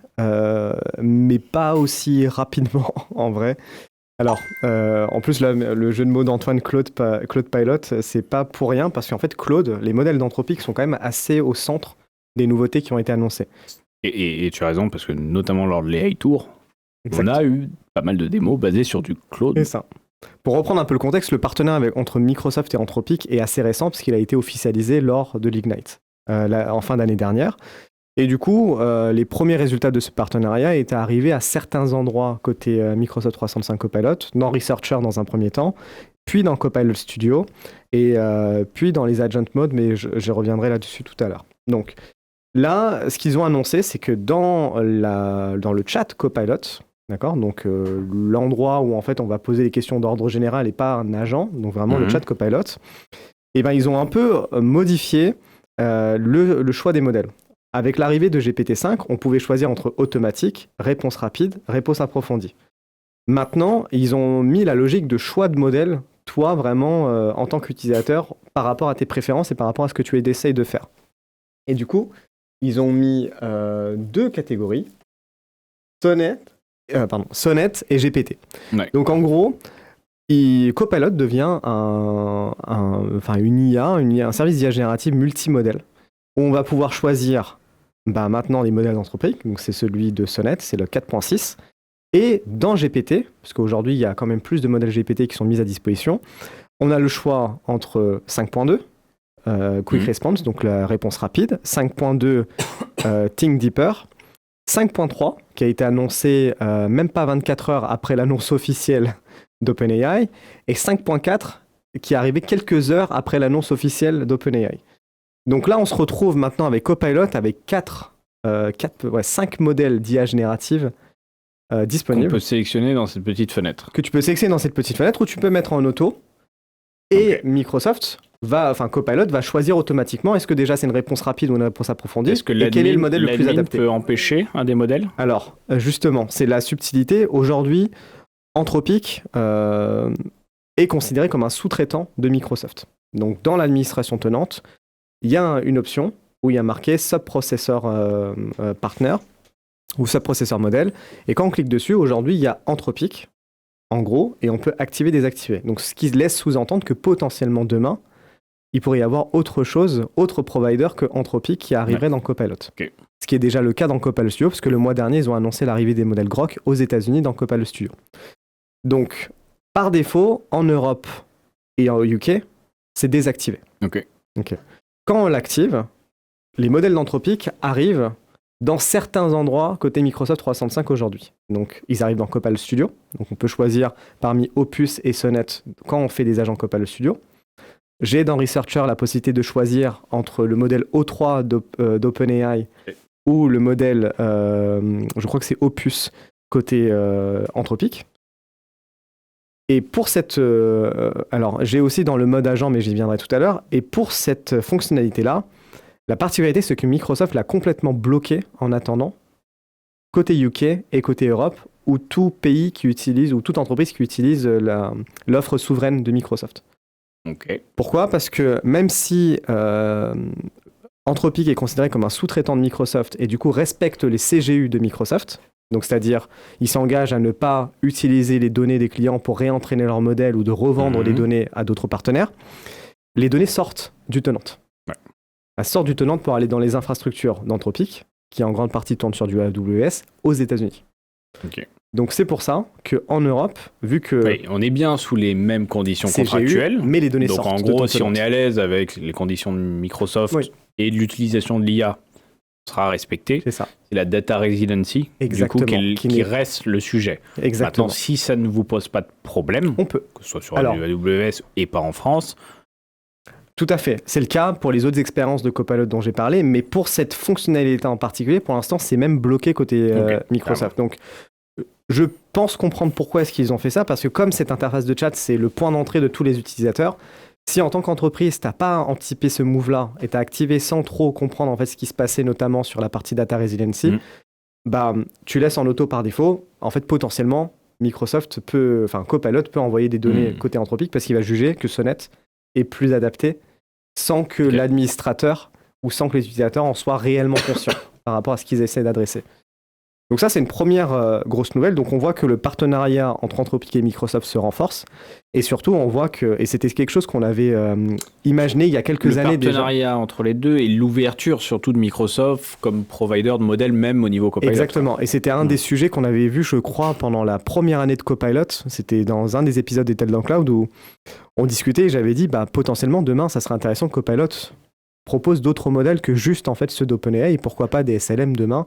mais pas aussi rapidement, en vrai. Alors, en plus, là, le jeu de mots d'Antoine, Claude Pilot, c'est pas pour rien, parce qu'en fait, Claude, les modèles d'Anthropic sont quand même assez au centre des nouveautés qui ont été annoncées. Et tu as raison, parce que notamment lors de l'AI Tour, on a eu pas mal de démos basées sur du Claude. C'est ça. Pour reprendre un peu le contexte, le partenariat entre Microsoft et Anthropic est assez récent, puisqu'il a été officialisé lors de l'Ignite. En fin d'année dernière. Et du coup, les premiers résultats de ce partenariat étaient arrivés à certains endroits côté Microsoft 365 Copilot, dans Researcher dans un premier temps, puis dans Copilot Studio, et puis dans les Agent Mode, mais je reviendrai là-dessus tout à l'heure. Donc là, ce qu'ils ont annoncé, c'est que dans le chat Copilot, d'accord, donc l'endroit où en fait on va poser des questions d'ordre général et pas un agent, donc vraiment le chat Copilot, et ben ils ont un peu modifié le choix des modèles. Avec l'arrivée de GPT-5, on pouvait choisir entre automatique, réponse rapide, réponse approfondie. Maintenant, ils ont mis la logique de choix de modèle, toi vraiment en tant qu'utilisateur, par rapport à tes préférences et par rapport à ce que tu essayes de faire. Et du coup, ils ont mis 2 catégories, Sonnet et GPT. Ouais. Donc en gros, Copilot devient une IA, un service d'IA générative multimodèle, où on va pouvoir choisir maintenant les modèles anthropiques, donc c'est celui de Sonnet, c'est le 4.6, et dans GPT, parce qu'aujourd'hui il y a quand même plus de modèles GPT qui sont mis à disposition, on a le choix entre 5.2, Quick Response, donc la réponse rapide, 5.2, Think Deeper, 5.3, qui a été annoncé même pas 24 heures après l'annonce officielle d'OpenAI, et 5.4, qui est arrivé quelques heures après l'annonce officielle d'OpenAI. Donc là, on se retrouve maintenant avec Copilot, avec 5 modèles d'IA générative disponibles. On peut sélectionner dans cette petite fenêtre. Que tu peux sélectionner dans cette petite fenêtre, ou tu peux mettre en auto. Et Copilot va choisir automatiquement, est-ce que déjà c'est une réponse rapide ou une réponse approfondie, Est-ce que et quel est le modèle le plus adapté. peut empêcher un des modèles? Alors, justement, c'est la subtilité. Aujourd'hui, Anthropic est considéré comme un sous-traitant de Microsoft. Donc, dans l'administration tenante, il y a une option où il y a marqué Subprocessor Partner ou Subprocessor Model. Et quand on clique dessus, aujourd'hui, il y a Anthropic, en gros, et on peut activer, désactiver. Donc, ce qui laisse sous-entendre que potentiellement demain, il pourrait y avoir autre chose, autre provider que Anthropic qui arriverait dans Copilot. Okay. Ce qui est déjà le cas dans Copilot Studio, parce que le mois dernier, ils ont annoncé l'arrivée des modèles Grok aux États-Unis dans Copilot Studio. Donc, par défaut, en Europe et en UK, c'est désactivé. Ok. Quand on l'active, les modèles d'Anthropic arrivent dans certains endroits côté Microsoft 365 aujourd'hui. Donc, ils arrivent dans Copilot Studio. Donc, on peut choisir parmi Opus et Sonnet quand on fait des agents Copilot Studio. J'ai dans Researcher la possibilité de choisir entre le modèle O3 d'OpenAI ou le modèle, je crois que c'est Opus côté Anthropic. Et pour cette... alors, j'ai aussi dans le mode agent, mais j'y viendrai tout à l'heure. Et pour cette fonctionnalité-là, la particularité, c'est que Microsoft l'a complètement bloqué en attendant, côté UK et côté Europe, ou tout pays qui utilise, ou toute entreprise qui utilise l'offre souveraine de Microsoft. Okay. Pourquoi ? Parce que même si Anthropic est considéré comme un sous-traitant de Microsoft et du coup respecte les CGU de Microsoft, donc c'est-à-dire il s'engage à ne pas utiliser les données des clients pour réentraîner leur modèle ou de revendre les données à d'autres partenaires, les données sortent du tenant. Ouais. Elles sortent du tenant pour aller dans les infrastructures d'Anthropic, qui en grande partie tournent sur du AWS, aux États-Unis. Okay. Donc c'est pour ça qu'en Europe, vu que... Oui, on est bien sous les mêmes conditions contractuelles. Mais les données donc sortent. Donc en gros, si on est à l'aise avec les conditions de Microsoft et de l'utilisation de l'IA, sera respecté. C'est ça. C'est la data residency, exactement, du coup, qui reste le sujet. Exactement. Maintenant, si ça ne vous pose pas de problème, on peut. Que ce soit sur AWS et pas en France... Tout à fait. C'est le cas pour les autres expériences de Copilot dont j'ai parlé, mais pour cette fonctionnalité en particulier, pour l'instant, c'est même bloqué côté Microsoft. Donc, je pense comprendre pourquoi est-ce qu'ils ont fait ça, parce que comme cette interface de chat, c'est le point d'entrée de tous les utilisateurs, si en tant qu'entreprise, tu n'as pas anticipé ce move-là et tu as activé sans trop comprendre en fait ce qui se passait, notamment sur la partie data resiliency, tu laisses en auto par défaut. En fait, potentiellement, Copilot peut envoyer des données côté Anthropic parce qu'il va juger que Sonnet est plus adapté sans que l'administrateur ou sans que les utilisateurs en soient réellement conscients par rapport à ce qu'ils essaient d'adresser. Donc ça, c'est une première grosse nouvelle. Donc on voit que le partenariat entre Anthropic et Microsoft se renforce. Et surtout, on voit que, et c'était quelque chose qu'on avait imaginé il y a quelques années déjà. Le partenariat entre les deux et l'ouverture surtout de Microsoft comme provider de modèles même au niveau Copilot. Exactement. Et c'était un des sujets qu'on avait vu, je crois, pendant la première année de Copilot. C'était dans un des épisodes des Tales dans Cloud où on discutait et j'avais dit, potentiellement, demain, ça serait intéressant que Copilot proposent d'autres modèles que juste en fait ceux d'OpenAI et pourquoi pas des SLM demain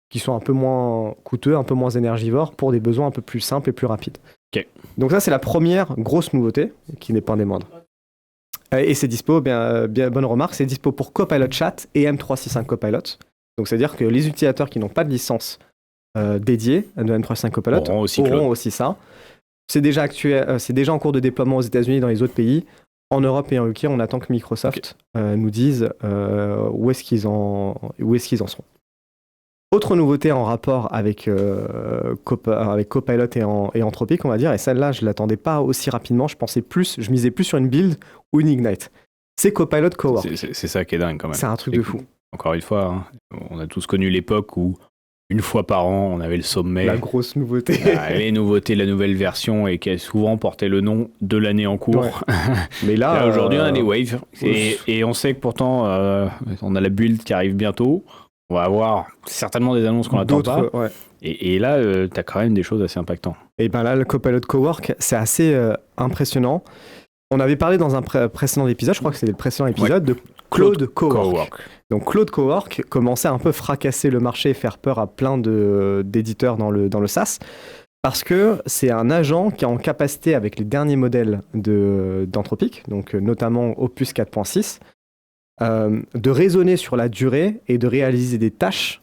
qui sont un peu moins coûteux, un peu moins énergivores pour des besoins un peu plus simples et plus rapides. Ok. Donc ça, c'est la première grosse nouveauté, qui n'est pas des moindres. Et c'est dispo, bien bonne remarque, c'est dispo pour Copilot Chat et M365 Copilot. Donc c'est-à-dire que les utilisateurs qui n'ont pas de licence dédiée de M365 Copilot auront aussi ça. C'est déjà en cours de déploiement aux États-Unis et dans les autres pays. En Europe et en UK, on attend que Microsoft nous dise où est-ce qu'ils en sont. Autre nouveauté en rapport avec Copilot et Anthropic, on va dire, et celle-là, je ne l'attendais pas aussi rapidement, je misais plus sur une build ou une Ignite. C'est Copilot Cowork. C'est ça qui est dingue quand même. C'est un truc de fou. Encore une fois, on a tous connu l'époque où une fois par an, on avait le sommet. La grosse nouveauté. Les nouveautés, la nouvelle version, et qui a souvent porté le nom de l'année en cours. Ouais. Mais là, aujourd'hui, on a des waves. Et on sait que pourtant, on a la build qui arrive bientôt. On va avoir certainement des annonces qu'on n'attend pas. Ouais. Et là, tu as quand même des choses assez impactantes. Et bien là, le Copilot Cowork, c'est assez impressionnant. On avait parlé dans un précédent épisode, je crois que c'était le précédent épisode, de Claude Cowork. Donc Claude Cowork commençait à un peu fracasser le marché et faire peur à plein d'éditeurs dans le SaaS, parce que c'est un agent qui est en capacité, avec les derniers modèles d'Anthropic, donc notamment Opus 4.6, de raisonner sur la durée et de réaliser des tâches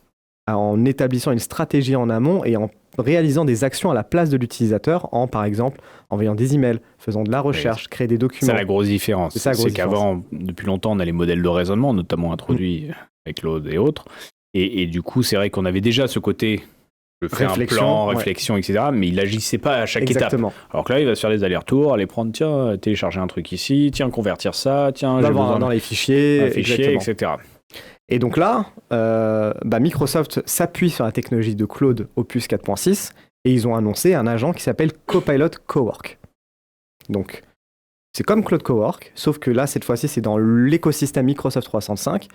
en établissant une stratégie en amont et en réalisant des actions à la place de l'utilisateur, par exemple envoyant des emails, faisant de la recherche, créer des documents. C'est la grosse différence. C'est qu'avant, depuis longtemps, on a les modèles de raisonnement, notamment introduits avec Claude et autres. Et du coup, c'est vrai qu'on avait déjà ce côté, je fais un plan, réflexion, etc. Mais il n'agissait pas à chaque étape. Alors que là, il va se faire des allers-rets-retours, aller prendre, tiens, télécharger un truc ici, tiens, convertir ça, tiens, j'ai besoin dans les fichiers, etc. Et donc là, Microsoft s'appuie sur la technologie de Claude Opus 4.6 et ils ont annoncé un agent qui s'appelle Copilot Cowork. Donc, c'est comme Claude Cowork, sauf que là, cette fois-ci, c'est dans l'écosystème Microsoft 365.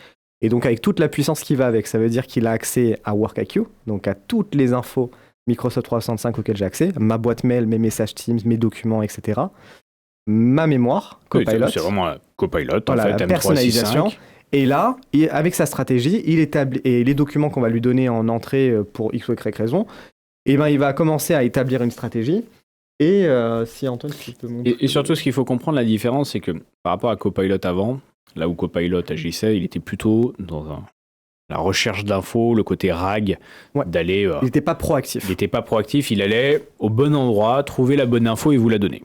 Et donc, avec toute la puissance qui va avec, ça veut dire qu'il a accès à WorkIQ, donc à toutes les infos Microsoft 365 auxquelles j'ai accès, ma boîte mail, mes messages Teams, mes documents, etc. Ma mémoire, Copilot. C'est vraiment la Copilot, voilà, en fait, la personnalisation. Et là, avec sa stratégie, il établit, et les documents qu'on va lui donner en entrée pour X ou Y raison, il va commencer à établir une stratégie. Et si Antoine, tu peux montrer. Et surtout, ce qu'il faut comprendre, la différence, c'est que par rapport à Copilot avant, là où Copilot agissait, il était plutôt dans la recherche d'infos, le côté RAG, d'aller... il n'était pas proactif. Il n'était pas proactif, il allait au bon endroit, trouver la bonne info et vous la donner.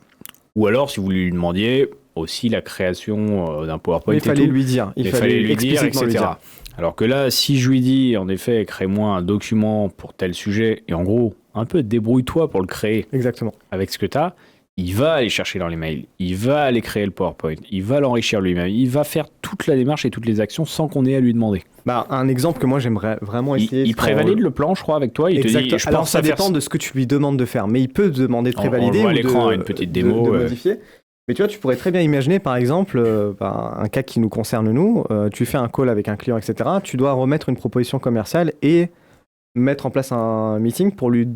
Ou alors, si vous lui demandiez... aussi la création d'un PowerPoint. Il fallait lui dire. Il fallait lui dire, etc. Lui dire. Alors que là, si je lui dis, en effet, crée-moi un document pour tel sujet, et en gros, un peu débrouille-toi pour le créer. Exactement. Avec ce que tu as, il va aller chercher dans les mails, il va aller créer le PowerPoint, il va l'enrichir lui-même, il va faire toute la démarche et toutes les actions sans qu'on ait à lui demander. Un exemple que moi j'aimerais vraiment essayer. Il prévalide le plan, je crois, avec toi. Il te dit, alors ça dépend de ce que tu lui demandes de faire, mais il peut te demander de prévalider à l'écran, une petite démo, de modifier. Mais tu vois, tu pourrais très bien imaginer, par exemple, un cas qui nous concerne nous, tu fais un call avec un client, etc. Tu dois remettre une proposition commerciale et mettre en place un meeting pour lui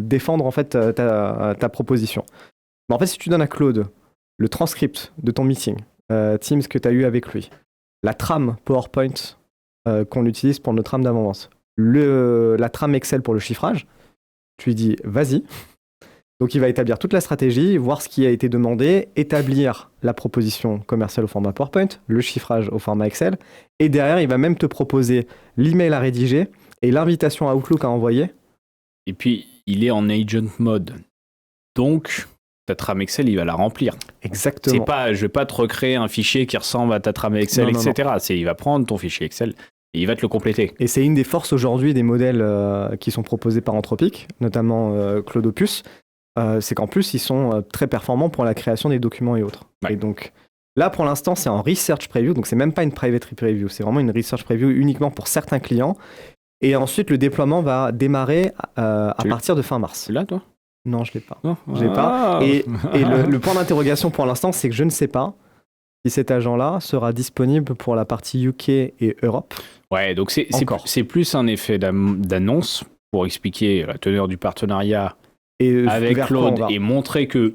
défendre en fait ta proposition. Mais en fait, si tu donnes à Claude le transcript de ton meeting, Teams que tu as eu avec lui, la trame PowerPoint qu'on utilise pour notre trame d'avant-vente, la trame Excel pour le chiffrage, tu lui dis « vas-y ». Donc, il va établir toute la stratégie, voir ce qui a été demandé, établir la proposition commerciale au format PowerPoint, le chiffrage au format Excel, et derrière, il va même te proposer l'email à rédiger et l'invitation à Outlook à envoyer. Et puis, il est en agent mode. Donc, ta trame Excel, il va la remplir. Exactement. C'est pas, je vais pas te recréer un fichier qui ressemble à ta trame Excel, etc. Non. Il va prendre ton fichier Excel et il va te le compléter. Et c'est une des forces aujourd'hui des modèles qui sont proposés par Anthropic, notamment Claude Opus. C'est qu'en plus, ils sont très performants pour la création des documents et autres. Ouais. Et donc, là, pour l'instant, c'est en research preview, donc c'est même pas une private preview, c'est vraiment une research preview uniquement pour certains clients. Et ensuite, le déploiement va démarrer à partir de fin mars. Tu l'as, toi ? Non, je l'ai pas. Je l'ai pas. Et le point d'interrogation pour l'instant, c'est que je ne sais pas si cet agent-là sera disponible pour la partie UK et Europe. Ouais, donc c'est plus un effet d'annonce pour expliquer la teneur du partenariat avec Claude et montrer que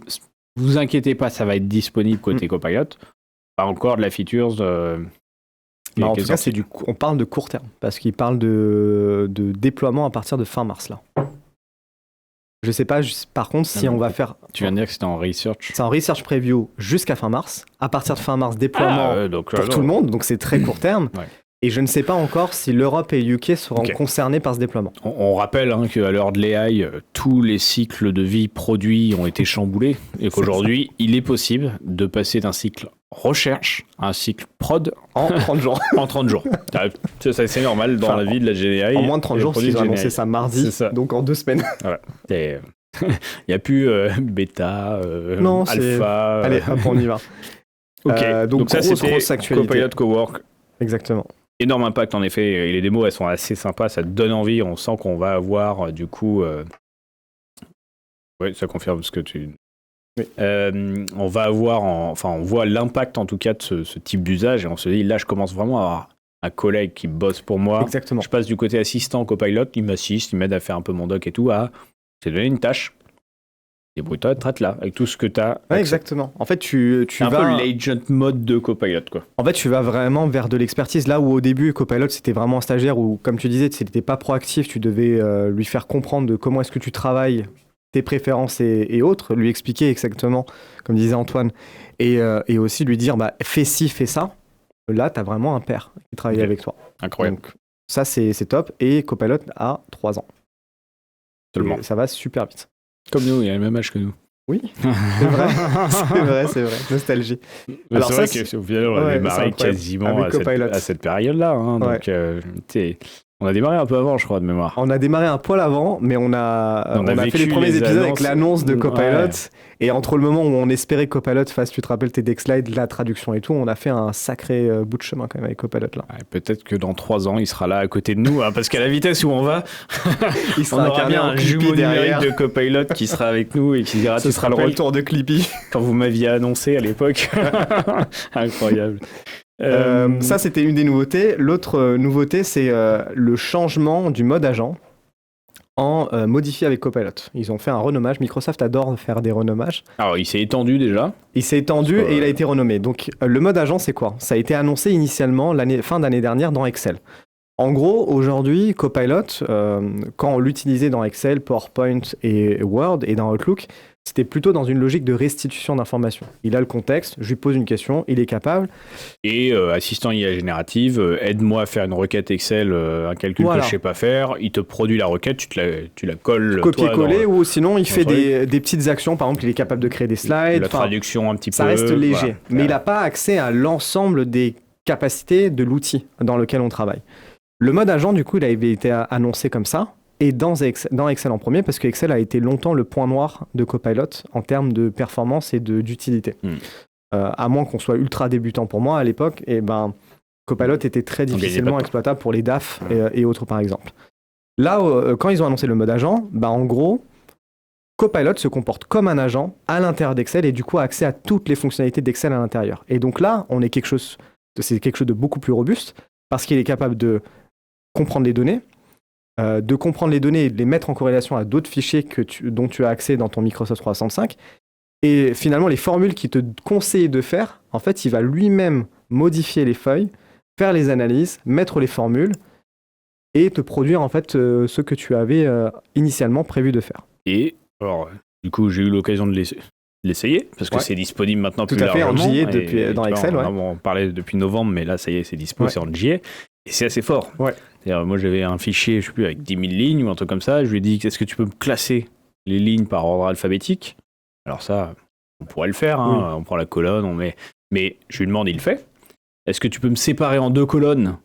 vous inquiétez pas, ça va être disponible côté Copilot. Pas encore de la features En tout cas, on parle de court terme, parce qu'il parle de déploiement à partir de fin mars, là. Je sais pas, par contre, si on va faire... Tu viens de dire que c'était en research. C'est en research preview jusqu'à fin mars. À partir de fin mars, déploiement pour tout le monde, donc c'est très court terme. Ouais. Et je ne sais pas encore si l'Europe et le UK seront concernés par ce déploiement. On rappelle qu'à l'heure de l'AI, tous les cycles de vie produits ont été chamboulés et qu'aujourd'hui, il est possible de passer d'un cycle recherche à un cycle prod en 30 jours. En 30 jours. C'est normal dans la vie de la GenAI. En moins de 30 jours, ils ont annoncé ça mardi, donc en 2 semaines. Voilà. Il n'y a plus bêta, non, alpha. Allez, hop, on y va. Donc ça, c'était Copilot Cowork. Exactement. Énorme impact en effet, et les démos elles sont assez sympas, ça te donne envie, on sent qu'on va avoir du coup... Oui, ça confirme ce que tu... Oui. On va avoir, on voit l'impact en tout cas de ce type d'usage, et on se dit là je commence vraiment à avoir un collègue qui bosse pour moi. Exactement. Je passe du côté assistant Copilot, il m'assiste, il m'aide à faire un peu mon doc et tout, j'ai donné une tâche. Débrouille-toi, traite-la avec tout ce que tu as. Ouais, exactement. En fait, tu vas... un peu l'agent mode de Copilot, quoi. En fait, tu vas vraiment vers de l'expertise. Là où au début, Copilot, c'était vraiment un stagiaire où, comme tu disais, tu n'étais pas proactif, tu devais lui faire comprendre de comment est-ce que tu travailles, tes préférences et autres, lui expliquer exactement, comme disait Antoine, et aussi lui dire, fais ci, fais ça. Là, tu as vraiment un père qui travaille avec toi. Incroyable. Donc, ça, c'est top. Et Copilot a 3 ans. Seulement. Ça va super vite. Comme nous, il a le même âge que nous. Oui, c'est vrai. C'est vrai. Nostalgie. Alors c'est vrai qu'au final, on a démarré quasiment à cette période-là. Donc, on a démarré un peu avant, je crois, de mémoire. On a démarré un poil avant, mais on a fait les premiers épisodes avec l'annonce de Copilot. Et entre le moment où on espérait que Copilot fasse, tu te rappelles, tes deck slides, la traduction et tout, on a fait un sacré bout de chemin quand même avec Copilot là. Peut-être que dans 3 ans, il sera là à côté de nous, parce qu'à la vitesse où on va, on aura bien un jumeau derrière de Copilot qui sera avec nous et qui dira ce sera le retour de Clippy. Quand vous m'aviez annoncé à l'époque. Incroyable. Ça, c'était une des nouveautés. L'autre nouveauté, c'est le changement du mode agent en modifié avec Copilot. Ils ont fait un renommage. Microsoft adore faire des renommages. Alors, il s'est étendu déjà. Il s'est étendu et il a été renommé. Donc, le mode agent, c'est quoi ? Ça a été annoncé initialement fin d'année dernière dans Excel. En gros, aujourd'hui, Copilot, quand on l'utilisait dans Excel, PowerPoint et Word et dans Outlook, c'était plutôt dans une logique de restitution d'informations. Il a le contexte, je lui pose une question, il est capable. Et assistant IA générative, aide-moi à faire une requête Excel, un calcul que je ne sais pas faire, il te produit la requête, tu la colles. Copier-coller, ou sinon il fait des petites actions, par exemple il est capable de créer des slides. La traduction un petit peu. Ça reste léger, mais il n'a pas accès à l'ensemble des capacités de l'outil dans lequel on travaille. Le mode agent, du coup, il avait été annoncé comme ça. Et dans Excel en premier, parce que Excel a été longtemps le point noir de Copilot en termes de performance et d'utilité. À moins qu'on soit ultra débutant pour moi à l'époque, Copilot était très difficilement exploitable pour les DAF et autres par exemple. Là, quand ils ont annoncé le mode agent, en gros, Copilot se comporte comme un agent à l'intérieur d'Excel et du coup a accès à toutes les fonctionnalités d'Excel à l'intérieur. Et donc là, c'est quelque chose de beaucoup plus robuste parce qu'il est capable de comprendre les données, de comprendre les données et de les mettre en corrélation à d'autres fichiers dont tu as accès dans ton Microsoft 365. Et finalement, les formules qu'il te conseille de faire, en fait, il va lui-même modifier les feuilles, faire les analyses, mettre les formules et te produire en fait ce que tu avais initialement prévu de faire. Et alors, du coup, j'ai eu l'occasion de l'essayer parce que c'est disponible maintenant plus largement. Tout à fait, en JA dans Excel. On parlait depuis novembre, mais là, ça y est, c'est dispo, c'est en JA. Et c'est assez fort. C'est-à-dire, moi, j'avais un fichier, je sais plus, avec 10 000 lignes ou un truc comme ça. Je lui ai dit, est-ce que tu peux me classer les lignes par ordre alphabétique ? Alors ça, on pourrait le faire. On prend la colonne, mais je lui demande, il le fait. Est-ce que tu peux me séparer en 2 colonnes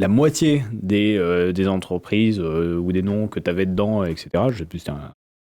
la moitié des entreprises ou des noms que tu avais dedans, etc. Je sais plus c'était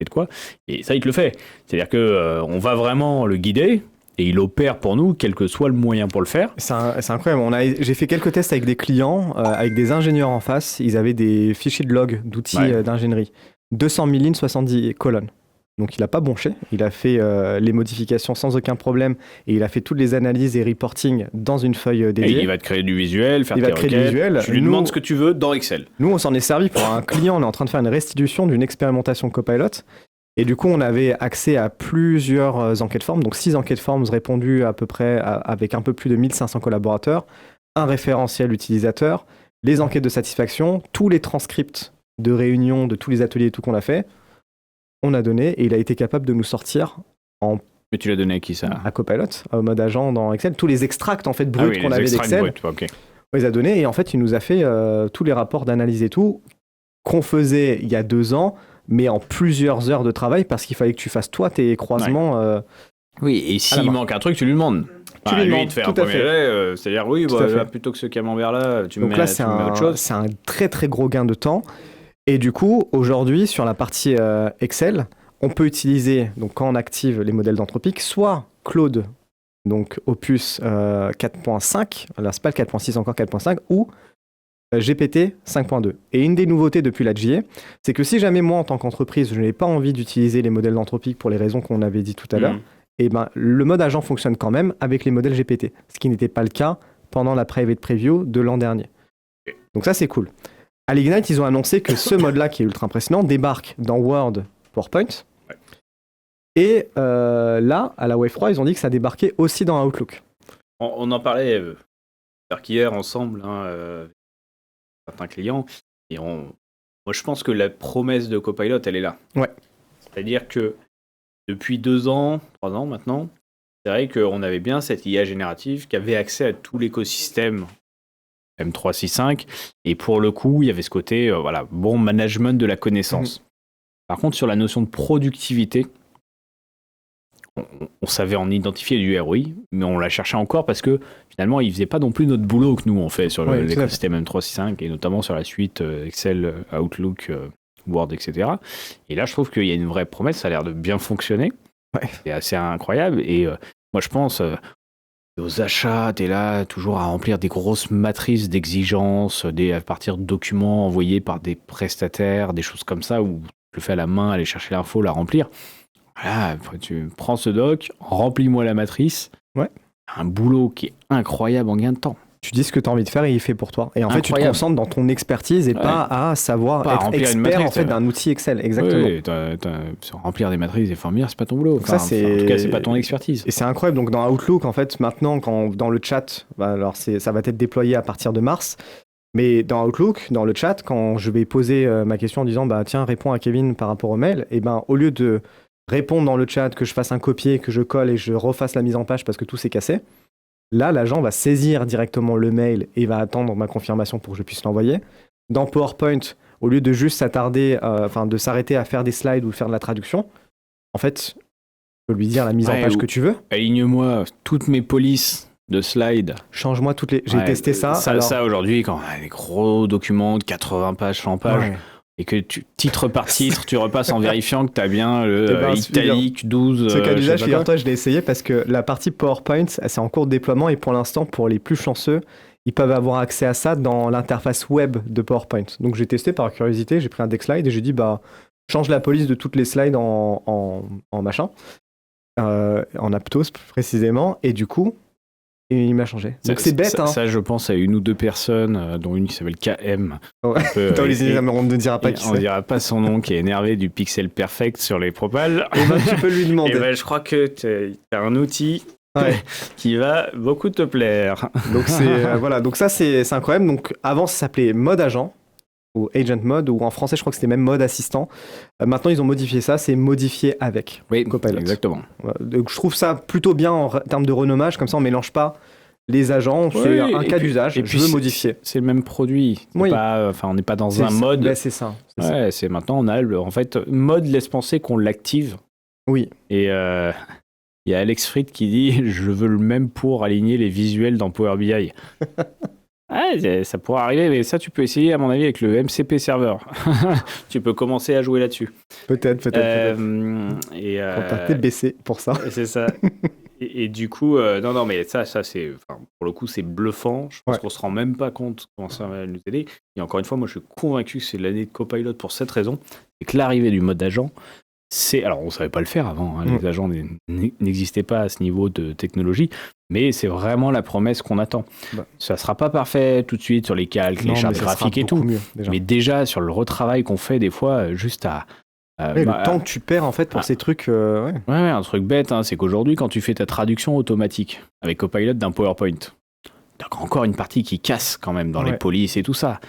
de quoi. Et ça, il te le fait. C'est-à-dire qu'on va vraiment le guider. Et il opère pour nous, quel que soit le moyen pour le faire. C'est incroyable. J'ai fait quelques tests avec des clients, avec des ingénieurs en face. Ils avaient des fichiers de log d'outils d'ingénierie. 200 000 lignes, 70 colonnes. Donc il n'a pas bonché. Il a fait les modifications sans aucun problème. Et il a fait toutes les analyses et reporting dans une feuille dédiée. Et il va te créer du visuel, faire tes requêtes. Tu lui demandes ce que tu veux dans Excel. Nous, on s'en est servi pour un client. On est en train de faire une restitution d'une expérimentation Copilot. Et du coup, on avait accès à plusieurs enquêtes formes, donc 6 enquêtes formes répondues à peu près avec un peu plus de 1500 collaborateurs, un référentiel utilisateur, les enquêtes de satisfaction, tous les transcripts de réunions, de tous les ateliers et tout qu'on a fait, on a donné et il a été capable de nous sortir Mais tu l'as donné à qui ça? à Copilot, au mode agent dans Excel, tous les extracts en fait bruts qu'on avait d'Excel, okay. on les a donnés et en fait il nous a fait tous les rapports d'analyse et tout qu'on faisait il y a 2 ans, mais en plusieurs heures de travail parce qu'il fallait que tu fasses toi tes croisements. Oui, et s'il manque un truc, tu lui demandes. Tu lui demandes, il te fait un premier jet, c'est-à-dire oui, là, plutôt que ce camembert-là, tu Donc mets, là, tu mets autre chose. c'est un très très gros gain de temps. Et du coup, aujourd'hui, sur la partie Excel, on peut utiliser, donc quand on active les modèles d'Anthropic, soit Claude, donc Opus 4.5, là c'est pas le 4.6 encore 4.5, ou GPT 5.2. Et une des nouveautés depuis la GA, c'est que si jamais moi en tant qu'entreprise, je n'ai pas envie d'utiliser les modèles d'Anthropic pour les raisons qu'on avait dit tout à l'heure, et ben, le mode agent fonctionne quand même avec les modèles GPT, ce qui n'était pas le cas pendant la private preview de l'an dernier. Donc ça, c'est cool. À l'Ignite, ils ont annoncé que ce mode-là, qui est ultra impressionnant, débarque dans Word, PowerPoint. Ouais. Et là, à la Wave 3, ils ont dit que ça débarquait aussi dans Outlook. On en parlait hier ensemble, certains clients, et moi je pense que la promesse de Copilot, elle est là. Ouais. C'est-à-dire que depuis 2 ans, 3 ans maintenant, c'est vrai qu'on avait bien cette IA générative qui avait accès à tout l'écosystème M365. Et pour le coup, il y avait ce côté bon management de la connaissance. Par contre, sur la notion de productivité, on savait en identifier du ROI, mais on la cherchait encore parce que finalement, il ne faisait pas non plus notre boulot que nous on fait sur l'écosystème M365 et notamment sur la suite Excel, Outlook, Word, etc. Et là, je trouve qu'il y a une vraie promesse, ça a l'air de bien fonctionner. Ouais. C'est assez incroyable. Et moi, je pense aux achats, tu es là toujours à remplir des grosses matrices d'exigences, à partir de documents envoyés par des prestataires, des choses comme ça, où tu le fais à la main, aller chercher l'info, la remplir. Voilà, tu prends ce doc, remplis-moi la matrice. Ouais. Un boulot qui est incroyable en gain de temps. Tu dis ce que tu as envie de faire et il fait pour toi. Et en fait, tu te concentres dans ton expertise et pas à savoir être expert en fait, d'un outil Excel. Exactement. Oui, remplir des matrices, des formulaires, c'est pas ton boulot. En tout cas, c'est pas ton expertise. Et c'est incroyable. Donc, dans Outlook, en fait, maintenant, dans le chat, alors ça va être déployé à partir de mars. Mais dans Outlook, dans le chat, quand je vais poser ma question en disant tiens, réponds à Kevin par rapport au mail, et au lieu de répondre dans le chat, que je fasse un copier, que je colle et je refasse la mise en page parce que tout s'est cassé, là, l'agent va saisir directement le mail et va attendre ma confirmation pour que je puisse l'envoyer. Dans PowerPoint, au lieu de juste s'attarder, de s'arrêter à faire des slides ou faire de la traduction, en fait, je peux lui dire la mise en page que tu veux. Aligne-moi toutes mes polices de slides. Change-moi toutes les... J'ai testé ça. Ça, aujourd'hui, quand on a des gros documents de 80 pages, 100 pages... Ouais. Et que titre par titre, tu repasses en vérifiant que tu as bien le italique 12. Ce cas d'usage, figure-toi, je l'ai essayé parce que la partie PowerPoint, c'est en cours de déploiement et pour l'instant, pour les plus chanceux, ils peuvent avoir accès à ça dans l'interface web de PowerPoint. Donc j'ai testé par curiosité, j'ai pris un deck slide et j'ai dit change la police de toutes les slides en machin, en Aptos précisément, et du coup, et il m'a changé. Donc c'est bête. Ça, je pense à une ou deux personnes, dont une qui s'appelle KM. Ouais. On ne dira pas qui c'est. On ne dira pas son nom, qui est énervé du pixel perfect sur les propals. Et tu peux lui demander. Et je crois que tu as un outil qui va beaucoup te plaire. Donc voilà. Donc ça c'est incroyable. Donc avant ça s'appelait mode agent ou agent mode, ou en français je crois que c'était même mode assistant. Maintenant ils ont modifié ça, c'est modifié avec Copilot. Exactement. Donc je trouve ça plutôt bien en termes de renommage, comme ça on mélange pas les agents, c'est un cas d'usage, et puis modifier. C'est le même produit, on n'est pas dans un mode. Ben, c'est ça. C'est maintenant on a en fait mode laisse penser qu'on l'active. Oui. Et il y a Alex Fried qui dit je veux le même pour aligner les visuels dans Power BI. Ça pourrait arriver, mais ça tu peux essayer à mon avis avec le MCP Server. Tu peux commencer à jouer là-dessus. Peut-être. Contacter BC pour ça. C'est ça. Et du coup, non, mais ça c'est, pour le coup, c'est bluffant. Je pense qu'on se rend même pas compte comment ça va nous aider. Et encore une fois, moi, je suis convaincu que c'est l'année de Copilot pour cette raison, c'est que l'arrivée du mode agent, alors on savait pas le faire avant. Les agents n'existaient pas à ce niveau de technologie. Mais c'est vraiment la promesse qu'on attend. Ça ne sera pas parfait tout de suite sur les calques, les chartes graphiques et tout. Mieux, mais déjà, sur le retravail qu'on fait des fois, juste à... le temps que tu perds en fait pour ces trucs... un truc bête, c'est qu'aujourd'hui, quand tu fais ta traduction automatique avec Copilot d'un PowerPoint, t'as quand encore une partie qui casse quand même dans les Ouais. polices et tout ça.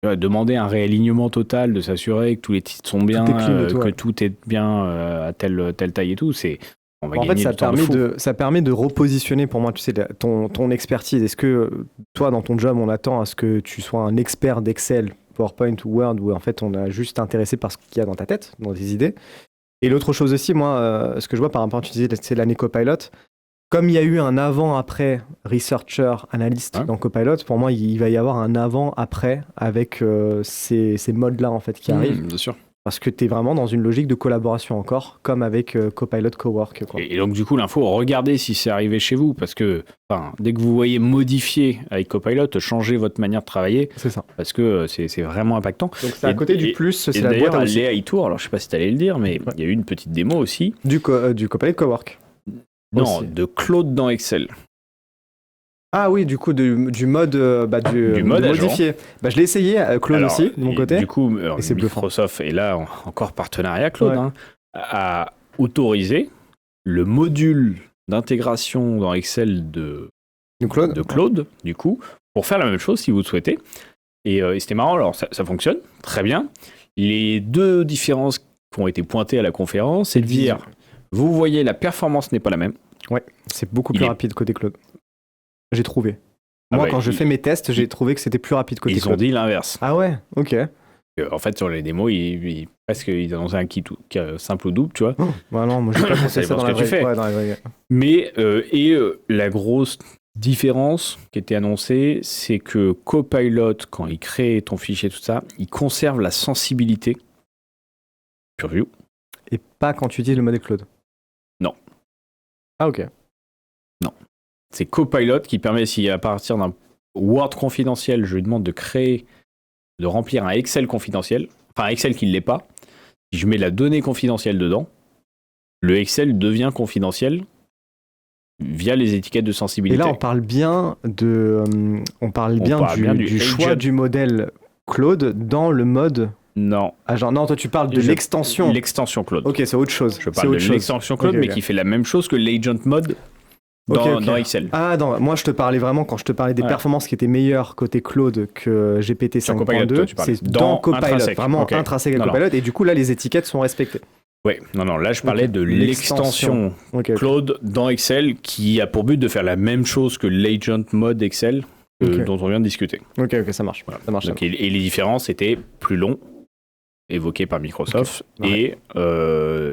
Demander un réalignement total, de s'assurer que tous les titres sont bien, est clean et tout, que ouais. tout est bien à telle taille et tout, on va En fait, gagner ça du temps de permet, fou. ça permet de repositionner pour moi, tu sais, ton expertise. Est-ce que toi, dans ton job, on attend à ce que tu sois un expert d'Excel, PowerPoint ou Word, ou en fait, on est juste intéressé par ce qu'il y a dans ta tête, dans tes idées. Et l'autre chose aussi, moi, ce que je vois par rapport à tu disais, c'est l'année Copilot. Comme il y a eu un avant-après researcher, analyste Ouais. dans Copilot, pour moi, il va y avoir un avant-après avec ces modes-là en fait qui arrivent. Bien sûr. Parce que tu es vraiment dans une logique de collaboration encore, comme avec Copilot Cowork. Quoi. Et donc, du coup, l'info, regardez si c'est arrivé chez vous, parce que dès que vous voyez modifier avec Copilot, changer votre manière de travailler, C'est ça. parce que c'est vraiment impactant. Donc c'est à côté du Et- plus, c'est Et la boîte d'ailleurs, à à outils. l'AI Tour, alors je sais pas si tu allais le dire, mais il y a eu une petite démo aussi. Du Copilot Cowork. Non, Aussi. de Claude dans Excel. Ah oui, du coup, du mode, Du mode de agent. modifié. Je l'ai essayé, Claude Alors, aussi, de mon et côté. Du coup, Et c'est bluffant. Microsoft est là, encore partenariat, Claude, Ouais. hein, a autorisé le module d'intégration dans Excel de Claude, du coup, pour faire la même chose si vous le souhaitez. Et c'était marrant, alors ça fonctionne très bien. Les deux différences qui ont été pointées à la conférence, c'est de dire, vous voyez, la performance n'est pas la même. C'est beaucoup Il plus est- rapide côté Claude. J'ai trouvé. Ah Moi, ouais, quand je fais mes tests, j'ai trouvé que c'était plus rapide côté Ils ont Claude. dit l'inverse. Ah ouais, ok. En fait, sur les démos, presque ils annonçaient un kit simple ou double, tu vois. Oh, bah non, moi j'ai pas pensé Ça ça dépend dans ce la que tu vraie fais. ouais, dans la vraie- Mais la grosse différence qui était annoncée, c'est que Copilot, quand il crée ton fichier, tout ça, il conserve la sensibilité PureView. Et pas quand tu utilises le modèle Claude. Non. Ah ok. C'est Copilot qui permet, si à partir d'un Word confidentiel, je lui demande de remplir un Excel confidentiel, enfin un Excel qui ne l'est pas, si je mets la donnée confidentielle dedans, le Excel devient confidentiel via les étiquettes de Et sensibilité. là, on parle bien du choix agent. du modèle Claude dans le mode Non, agent. Non, toi tu parles de l'extension. L'extension Claude. Ok, c'est autre chose. Je C'est parle autre de chose. l'extension Claude, Ok, mais ok. qui fait la même chose que l'agent mode dans, Ok. dans Excel. Ah, moi je te parlais vraiment, quand je te parlais des Ouais. performances qui étaient meilleures côté Cloud que GPT Sur Copilot, toi, 5.2, tu parlais. c'est Dans dans Copilot, intrinsèque. vraiment Ok. intrinsèque à Non, non. Copilot, et du coup là les étiquettes sont respectées. Ouais, non, là je parlais Ok. de l'extension Ok, ok. Claude dans Excel qui a pour but de faire la même chose que l'agent mode Excel Ok. dont on vient de discuter. Ok, ça marche. Voilà. Ça marche. Donc, et les différences étaient plus longs, évoqués par Microsoft, Ok. Ouais.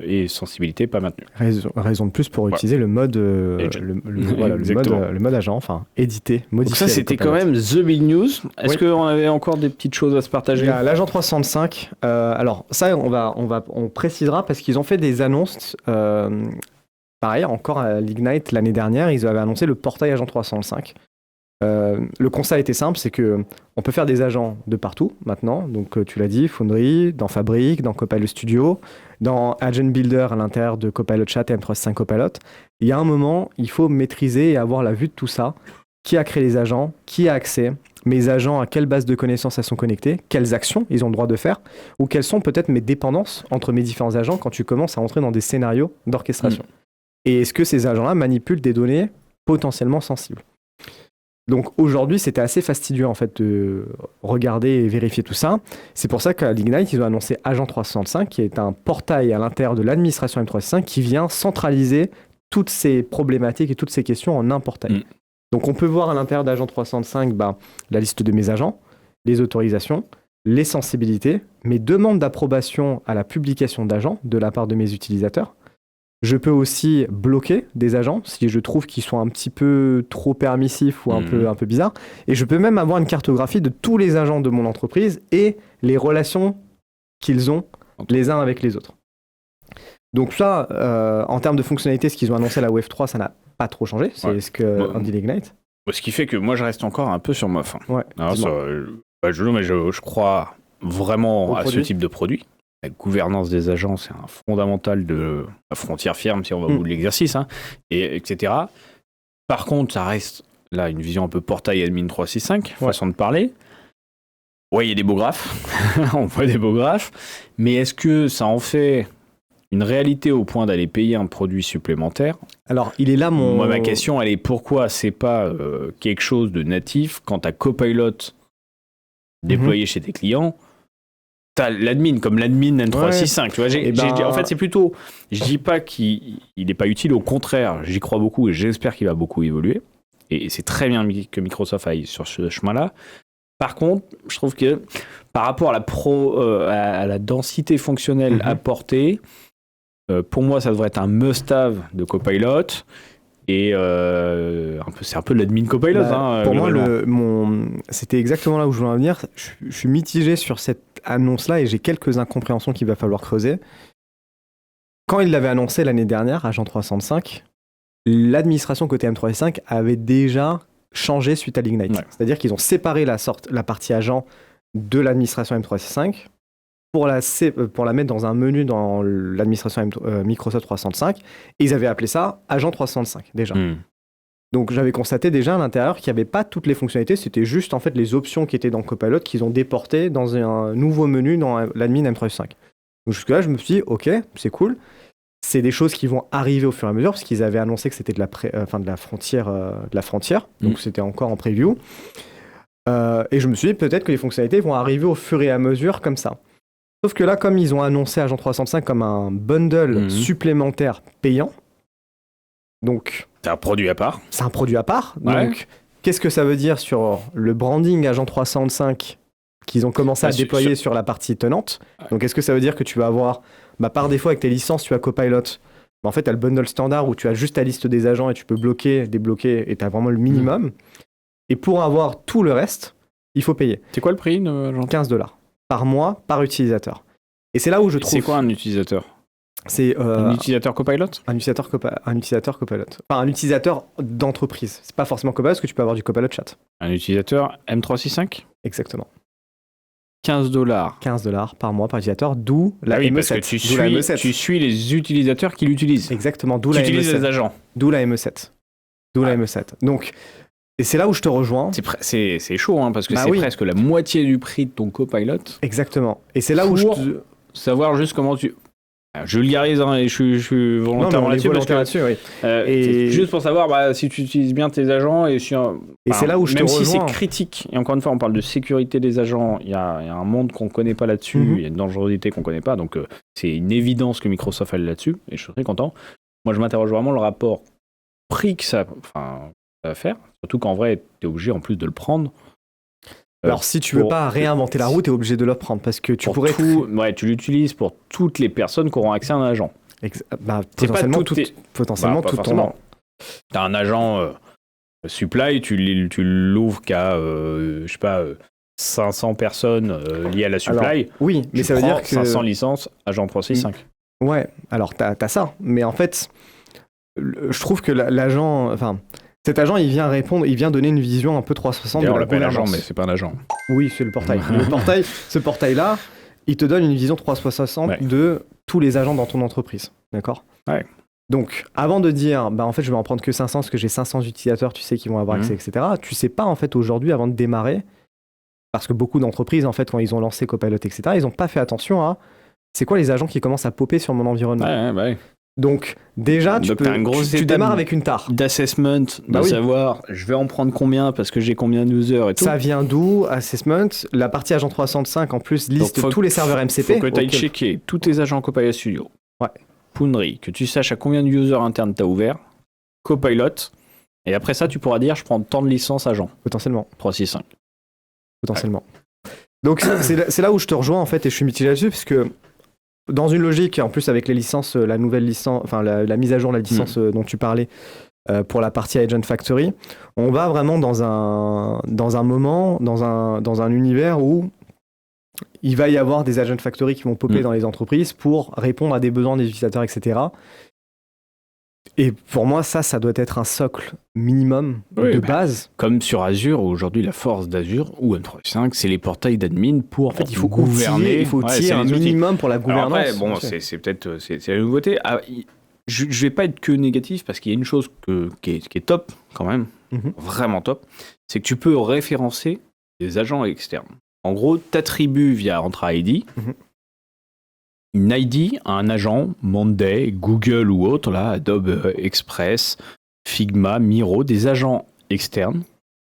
et sensibilité pas maintenue. Raison de plus pour Ouais. utiliser le mode, Agent. voilà, Exactement. le mode agent, enfin édité, modifié. Donc ça avec c'était Copilot. quand même The Big News. Est-ce Oui. qu'on avait encore des petites choses à se Il partager? y a l'agent 365. Alors ça, on précisera parce qu'ils ont fait des annonces. Pareil, encore à l'Ignite l'année dernière, ils avaient annoncé le portail agent 365. Le constat était simple, c'est que on peut faire des agents de partout maintenant. Donc tu l'as dit, Foundry, dans Fabric, dans Copilot Studio, dans Agent Builder à l'intérieur de Copilot Chat et M365 Copilot. Il y a un moment, il faut maîtriser et avoir la vue de tout ça. Qui a créé les agents? Qui a accès? Mes agents, à quelle base de connaissances elles sont connectées? Quelles actions ils ont le droit de faire? Ou quelles sont peut-être mes dépendances entre mes différents agents quand tu commences à entrer dans des scénarios d'orchestration? Et est-ce que ces agents-là manipulent des données potentiellement sensibles? Donc aujourd'hui, c'était assez fastidieux en fait de regarder et vérifier tout ça. C'est pour ça qu'à l'Ignite, ils ont annoncé Agent 365, qui est un portail à l'intérieur de l'administration M365 qui vient centraliser toutes ces problématiques et toutes ces questions en un portail. Donc on peut voir à l'intérieur d'Agent 365 la liste de mes agents, les autorisations, les sensibilités, mes demandes d'approbation à la publication d'agents de la part de mes utilisateurs. Je peux aussi bloquer des agents si je trouve qu'ils sont un petit peu trop permissifs ou un peu bizarres. Et je peux même avoir une cartographie de tous les agents de mon entreprise et les relations qu'ils ont les uns avec les autres. Donc ça, en termes de fonctionnalité, ce qu'ils ont annoncé à la Wave 3, ça n'a pas trop changé. C'est ce que dit l'Ignite. Ce qui fait que moi je reste encore un peu sur ma faim. Ouais, Alors, je crois vraiment à ce type de produit. La gouvernance des agents, c'est un fondamental de la frontière ferme, si on va au bout de l'exercice, et etc. Par contre, ça reste là une vision un peu portail admin 365, façon de parler. Ouais, il y a des beaux graphes, on voit des beaux graphes, mais est-ce que ça en fait une réalité au point d'aller payer un produit supplémentaire. Alors, il est là mon... Moi, ma question, elle est pourquoi c'est pas quelque chose de natif quand tu as Copilot déployé chez tes clients, tu as l'admin, comme l'admin N365. Tu vois, en fait, c'est plutôt... Je dis pas qu'il n'est pas utile, au contraire, j'y crois beaucoup et j'espère qu'il va beaucoup évoluer. Et c'est très bien que Microsoft aille sur ce chemin-là. Par contre, je trouve que par rapport à la densité fonctionnelle apportée, pour moi, ça devrait être un must-have de Copilot. Et c'est un peu l'admin Copilot. Pour moi, c'était exactement là où je voulais en venir. Je suis mitigé sur cette annonce-là et j'ai quelques incompréhensions qu'il va falloir creuser. Quand il l'avait annoncé l'année dernière, Agent 365, l'administration côté M365 avait déjà changé suite à l'Ignite. Ouais. C'est-à-dire qu'ils ont séparé la partie agent de l'administration M365 pour la mettre dans un menu dans l'administration Microsoft 365 et ils avaient appelé ça Agent 365 déjà. Donc j'avais constaté déjà à l'intérieur qu'il n'y avait pas toutes les fonctionnalités, c'était juste en fait les options qui étaient dans Copilot qu'ils ont déportées dans un nouveau menu dans l'admin M365. Donc jusque-là, je me suis dit, ok, c'est cool. C'est des choses qui vont arriver au fur et à mesure parce qu'ils avaient annoncé que c'était de la frontière, donc c'était encore en preview. Et je me suis dit peut-être que les fonctionnalités vont arriver au fur et à mesure comme ça. Sauf que là, comme ils ont annoncé Agent 365 comme un bundle supplémentaire payant, donc c'est un produit à part. C'est un produit à part. Ouais. Donc qu'est-ce que ça veut dire sur le branding Agent 365 qu'ils ont commencé à déployer sur la partie tenante? Donc est-ce que ça veut dire que tu vas avoir par défaut, avec tes licences, tu as Copilot. En fait, tu as le bundle standard où tu as juste ta liste des agents et tu peux bloquer, débloquer et tu as vraiment le minimum. Et pour avoir tout le reste, il faut payer. C'est quoi le prix $15 par mois, par utilisateur. Et c'est là où je trouve... C'est quoi un utilisateur? C'est un utilisateur Copilot? Un utilisateur Copilot. Enfin, un utilisateur d'entreprise. C'est pas forcément Copilot parce que tu peux avoir du Copilot chat. Un utilisateur M365? Exactement. $15 par mois par utilisateur, d'où la ME7. Parce que tu suis les utilisateurs qui l'utilisent. Exactement, d'où la ME7. Tu utilises les agents. D'où la ME7. La ME7. Donc, et c'est là où je te rejoins. C'est chaud, parce que c'est presque la moitié du prix de ton Copilot. Exactement. Et c'est là où savoir juste comment tu... Je vulgarise et je suis volontairement là-dessus. Oui. Et juste pour savoir si tu utilises bien tes agents et c'est là où je te rejoins. Même si c'est critique, et encore une fois on parle de sécurité des agents, il y a un monde qu'on ne connaît pas là-dessus, il y a une dangerosité qu'on ne connaît pas, donc c'est une évidence que Microsoft aille là-dessus, et je suis très content. Moi je m'interroge vraiment le rapport prix que ça va faire, surtout qu'en vrai tu es obligé en plus de le prendre. Alors, si tu veux pas réinventer la roue, tu es obligé de le prendre parce que tu pourrais. Tu l'utilises pour toutes les personnes qui auront accès à un agent. Potentiellement tout ton nom. Tu as un agent supply, tu l'ouvres qu'à, 500 personnes liées à la supply. Alors, oui, mais ça veut dire que. 500 licences, agent 365. Ouais, alors tu as ça. Mais en fait, je trouve que l'agent. Cet agent, il vient donner une vision un peu 360 de la gouvernance. Agent, mais c'est pas un agent. Oui, c'est le portail. Ce portail-là, il te donne une vision 360 de tous les agents dans ton entreprise. D'accord ? Ouais. Donc, avant de dire, en fait, je vais en prendre que 500 parce que j'ai 500 utilisateurs, tu sais, qui vont avoir accès, etc. Tu sais pas, en fait, aujourd'hui, avant de démarrer, parce que beaucoup d'entreprises, en fait, quand ils ont lancé Copilot, etc., ils n'ont pas fait attention à c'est quoi les agents qui commencent à popper sur mon environnement. Ouais. Donc déjà, tu démarres avec une tare. D'assessment, savoir je vais en prendre combien parce que j'ai combien d'users et tout. Ça vient d'où, assessment? La partie agent 365 en plus liste tous les serveurs MCP. Faut que tu ailles checker tous tes agents Copilot Studio. Ouais. Foundry, que tu saches à combien de users internes tu as ouvert. Copilot. Et après ça, tu pourras dire je prends tant de licences agents. Potentiellement. 365. Potentiellement. Ouais. Donc c'est là où je te rejoins en fait et je suis mitigé là-dessus parce que dans une logique, en plus avec les licences, la nouvelle licence, la mise à jour de la licence dont tu parlais pour la partie Agent Factory, on va vraiment dans un moment, dans un univers où il va y avoir des Agent Factory qui vont popper dans les entreprises pour répondre à des besoins des utilisateurs, etc. Et pour moi, ça doit être un socle minimum de base. Comme sur Azure, où aujourd'hui, la force d'Azure ou M365, c'est les portails d'admin pour en fait, il faut gouverner. Il faut tirer un minimum pour la gouvernance. Alors après, c'est peut-être c'est la nouveauté. Je vais pas être que négatif parce qu'il y a une chose qui est top quand même, vraiment top, c'est que tu peux référencer des agents externes. En gros, t'attribues via Entra ID une ID à un agent, Monday, Google ou autre, là, Adobe Express, Figma, Miro, des agents externes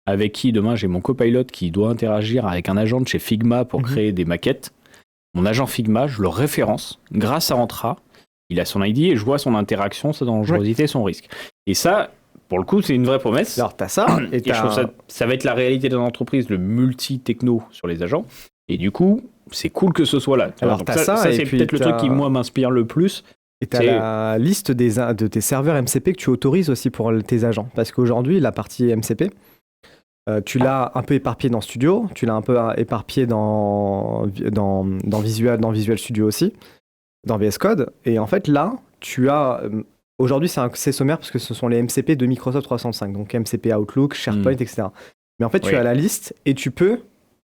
avec qui demain j'ai mon copilote qui doit interagir avec un agent de chez Figma pour créer des maquettes. Mon agent Figma, je le référence grâce à Entra. Il a son ID et je vois son interaction, sa dangerosité, son risque. Et ça, pour le coup, c'est une vraie promesse. Alors, t'as ça. Et je trouve ça va être la réalité de l'entreprise, le multi-techno sur les agents. Et du coup, c'est cool que ce soit là. Alors, t'as ça c'est peut-être le truc qui, moi, m'inspire le plus. Et t'as la liste de tes serveurs MCP que tu autorises aussi pour tes agents. Parce qu'aujourd'hui, la partie MCP, tu l'as un peu éparpillé dans Studio, tu l'as un peu éparpillé dans Visual Studio aussi, dans VS Code. Et en fait, là, tu as... Aujourd'hui, c'est sommaire parce que ce sont les MCP de Microsoft 365, donc MCP Outlook, SharePoint, etc. Mais en fait, tu as la liste et tu peux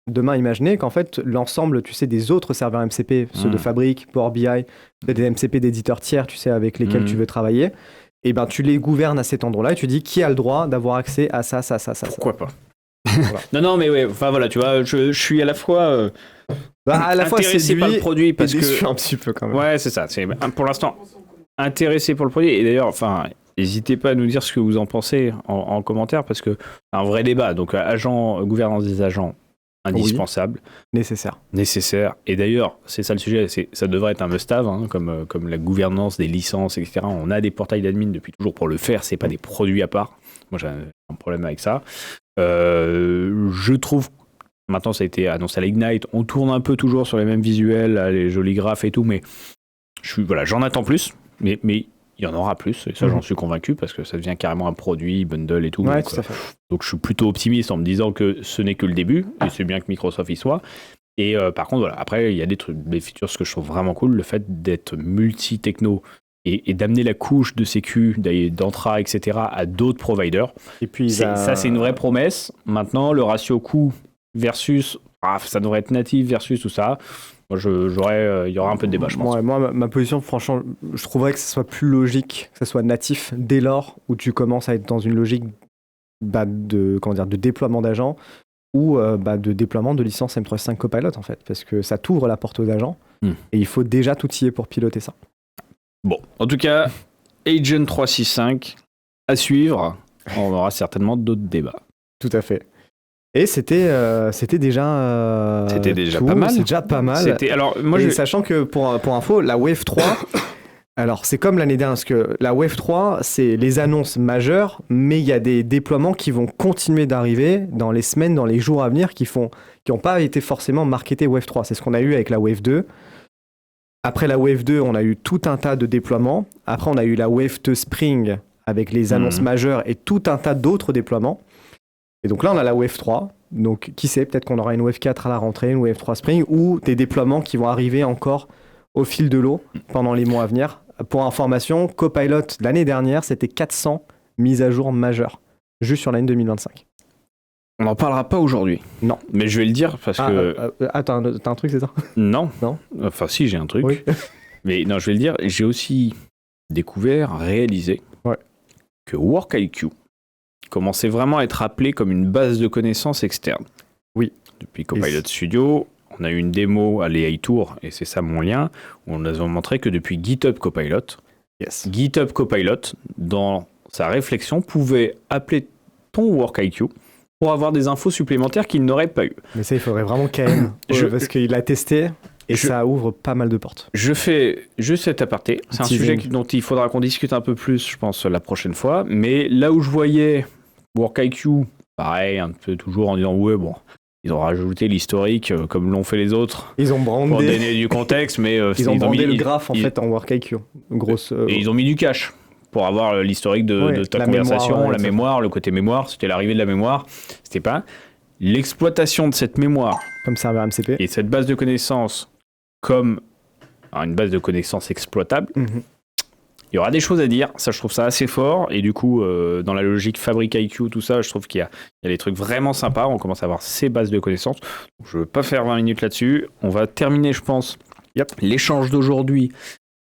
demain imaginer qu'en fait, l'ensemble, tu sais, des autres serveurs MCP, ceux de Fabric, Power BI, des MCP d'éditeurs tiers, tu sais, avec lesquels tu veux travailler, et ben tu les gouvernes à cet endroit-là et tu dis qui a le droit d'avoir accès à ça. Pourquoi pas voilà. Non, mais ouais, enfin voilà, tu vois, je suis à la fois intéressé par le produit parce que... déçu un petit peu quand même. Ouais, c'est ça, c'est pour l'instant intéressé pour le produit. Et d'ailleurs, enfin, n'hésitez pas à nous dire ce que vous en pensez en commentaire parce que c'est un vrai débat. Donc, gouvernance des agents, indispensable. Oui, nécessaire. Et d'ailleurs, c'est ça le sujet, ça devrait être un must-have, hein, comme la gouvernance des licences, etc. On a des portails d'admin depuis toujours pour le faire, c'est pas des produits à part. Moi, j'ai un problème avec ça. Je trouve, maintenant ça a été annoncé à l'Ignite, on tourne un peu toujours sur les mêmes visuels, les jolis graphes et tout, mais j'en attends plus, mais il y en aura plus, et ça j'en suis convaincu, parce que ça devient carrément un produit, bundle et tout. Ouais, donc, tout à fait. Donc je suis plutôt optimiste en me disant que ce n'est que le début, et c'est bien que Microsoft y soit. Et par contre, voilà, après, il y a des features, ce que je trouve vraiment cool, le fait d'être multi-techno, et d'amener la couche de sécu, d'Entra, etc. à d'autres providers. Et puis ça, c'est une vraie promesse. Maintenant, le ratio coût versus, ça devrait être natif versus tout ça. Moi, il y aura un peu de débat, je pense. Ouais, moi, ma position, franchement, je trouverais que ce soit plus logique, que ce soit natif dès lors où tu commences à être dans une logique de déploiement d'agents ou de déploiement de licence M365 Copilot, en fait, parce que ça t'ouvre la porte aux agents et il faut déjà tout y pour piloter ça. Bon, en tout cas, Agent 365 à suivre. On aura certainement d'autres débats. Tout à fait. Et c'était déjà pas mal. C'est déjà pas mal. Alors, sachant que pour info, la Wave 3, alors c'est comme l'année dernière, parce que la Wave 3, c'est les annonces majeures, mais il y a des déploiements qui vont continuer d'arriver dans les semaines, dans les jours à venir, qui n'ont pas été forcément marketés Wave 3. C'est ce qu'on a eu avec la Wave 2. Après la Wave 2, on a eu tout un tas de déploiements. Après, on a eu la Wave 2 Spring avec les annonces majeures et tout un tas d'autres déploiements. Et donc là, on a la Wave 3. Donc, qui sait, peut-être qu'on aura une Wave 4 à la rentrée, une Wave 3 Spring, ou des déploiements qui vont arriver encore au fil de l'eau pendant les mois à venir. Pour information, Copilot, l'année dernière, c'était 400 mises à jour majeures, juste sur l'année 2025. On n'en parlera pas aujourd'hui. Non. Mais je vais le dire parce que... t'as un truc, c'est ça ? Non. Non. Enfin, si, j'ai un truc. Oui. Mais non, je vais le dire. J'ai aussi découvert, réalisé que WorkIQ commençait vraiment à être appelé comme une base de connaissances externe. Oui. Depuis Copilot Studio, on a eu une démo à l'AI Tour, et c'est ça mon lien, où on a montré que depuis GitHub Copilot, GitHub Copilot, dans sa réflexion, pouvait appeler ton WorkIQ pour avoir des infos supplémentaires qu'il n'aurait pas eu. Mais ça, il faudrait vraiment KM, parce qu'il a testé et ça ouvre pas mal de portes. Je fais juste cet aparté. C'est un sujet dont il faudra qu'on discute un peu plus, je pense, la prochaine fois. Mais là où je voyais WorkIQ, pareil, un peu toujours en disant ils ont rajouté l'historique comme l'ont fait les autres. Ils ont brandé. Pour donner du contexte, mais ils ont brandé le graphe en fait en WorkIQ. Et ils ont mis du cache pour avoir l'historique de ta conversation, la mémoire, le côté mémoire. C'était l'arrivée de la mémoire. C'était pas l'exploitation de cette mémoire comme serveur MCP et cette base de connaissances comme une base de connaissances exploitable. Il y aura des choses à dire, ça je trouve ça assez fort, et du coup dans la logique Fabric IQ, tout ça, je trouve qu'il y a des trucs vraiment sympas, on commence à avoir ces bases de connaissances. Je ne veux pas faire 20 minutes là-dessus, on va terminer je pense l'échange d'aujourd'hui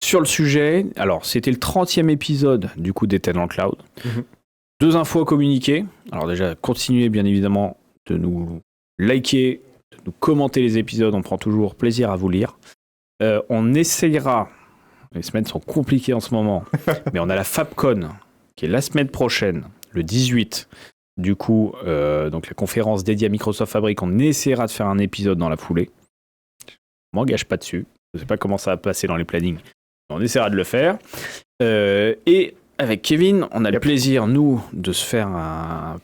sur le sujet. Alors c'était le 30e épisode du coup des Talent Cloud. 2 infos à communiquer. Alors déjà, continuez bien évidemment de nous liker, de nous commenter les épisodes, on prend toujours plaisir à vous lire. On essayera, les semaines sont compliquées en ce moment, mais on a la FabCon qui est la semaine prochaine, le 18. Du coup, donc la conférence dédiée à Microsoft Fabric, on essaiera de faire un épisode dans la foulée. Je m'engage pas dessus. Je ne sais pas comment ça va passer dans les plannings. On essaiera de le faire. Et avec Kevin, on a le plaisir, nous, de se faire un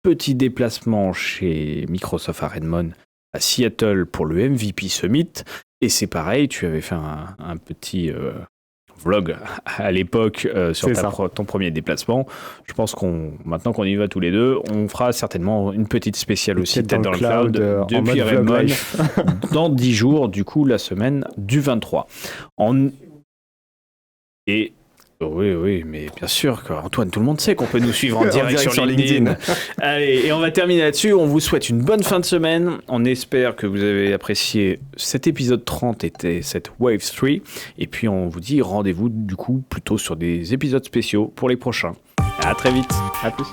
petit déplacement chez Microsoft à Redmond, à Seattle, pour le MVP Summit. Et c'est pareil, tu avais fait un petit vlog à l'époque sur ton premier déplacement. Je pense maintenant qu'on y va tous les deux, on fera certainement une petite spéciale aussi, peut-être dans le cloud depuis Redmond, dans 10 jours, du coup, la semaine du 23. Oui, mais bien sûr, Antoine, tout le monde sait qu'on peut nous suivre en direct sur LinkedIn. Allez, et on va terminer là-dessus. On vous souhaite une bonne fin de semaine. On espère que vous avez apprécié cet épisode 30 et cette Wave 3. Et puis, on vous dit rendez-vous, du coup, plutôt sur des épisodes spéciaux pour les prochains. À très vite. À plus.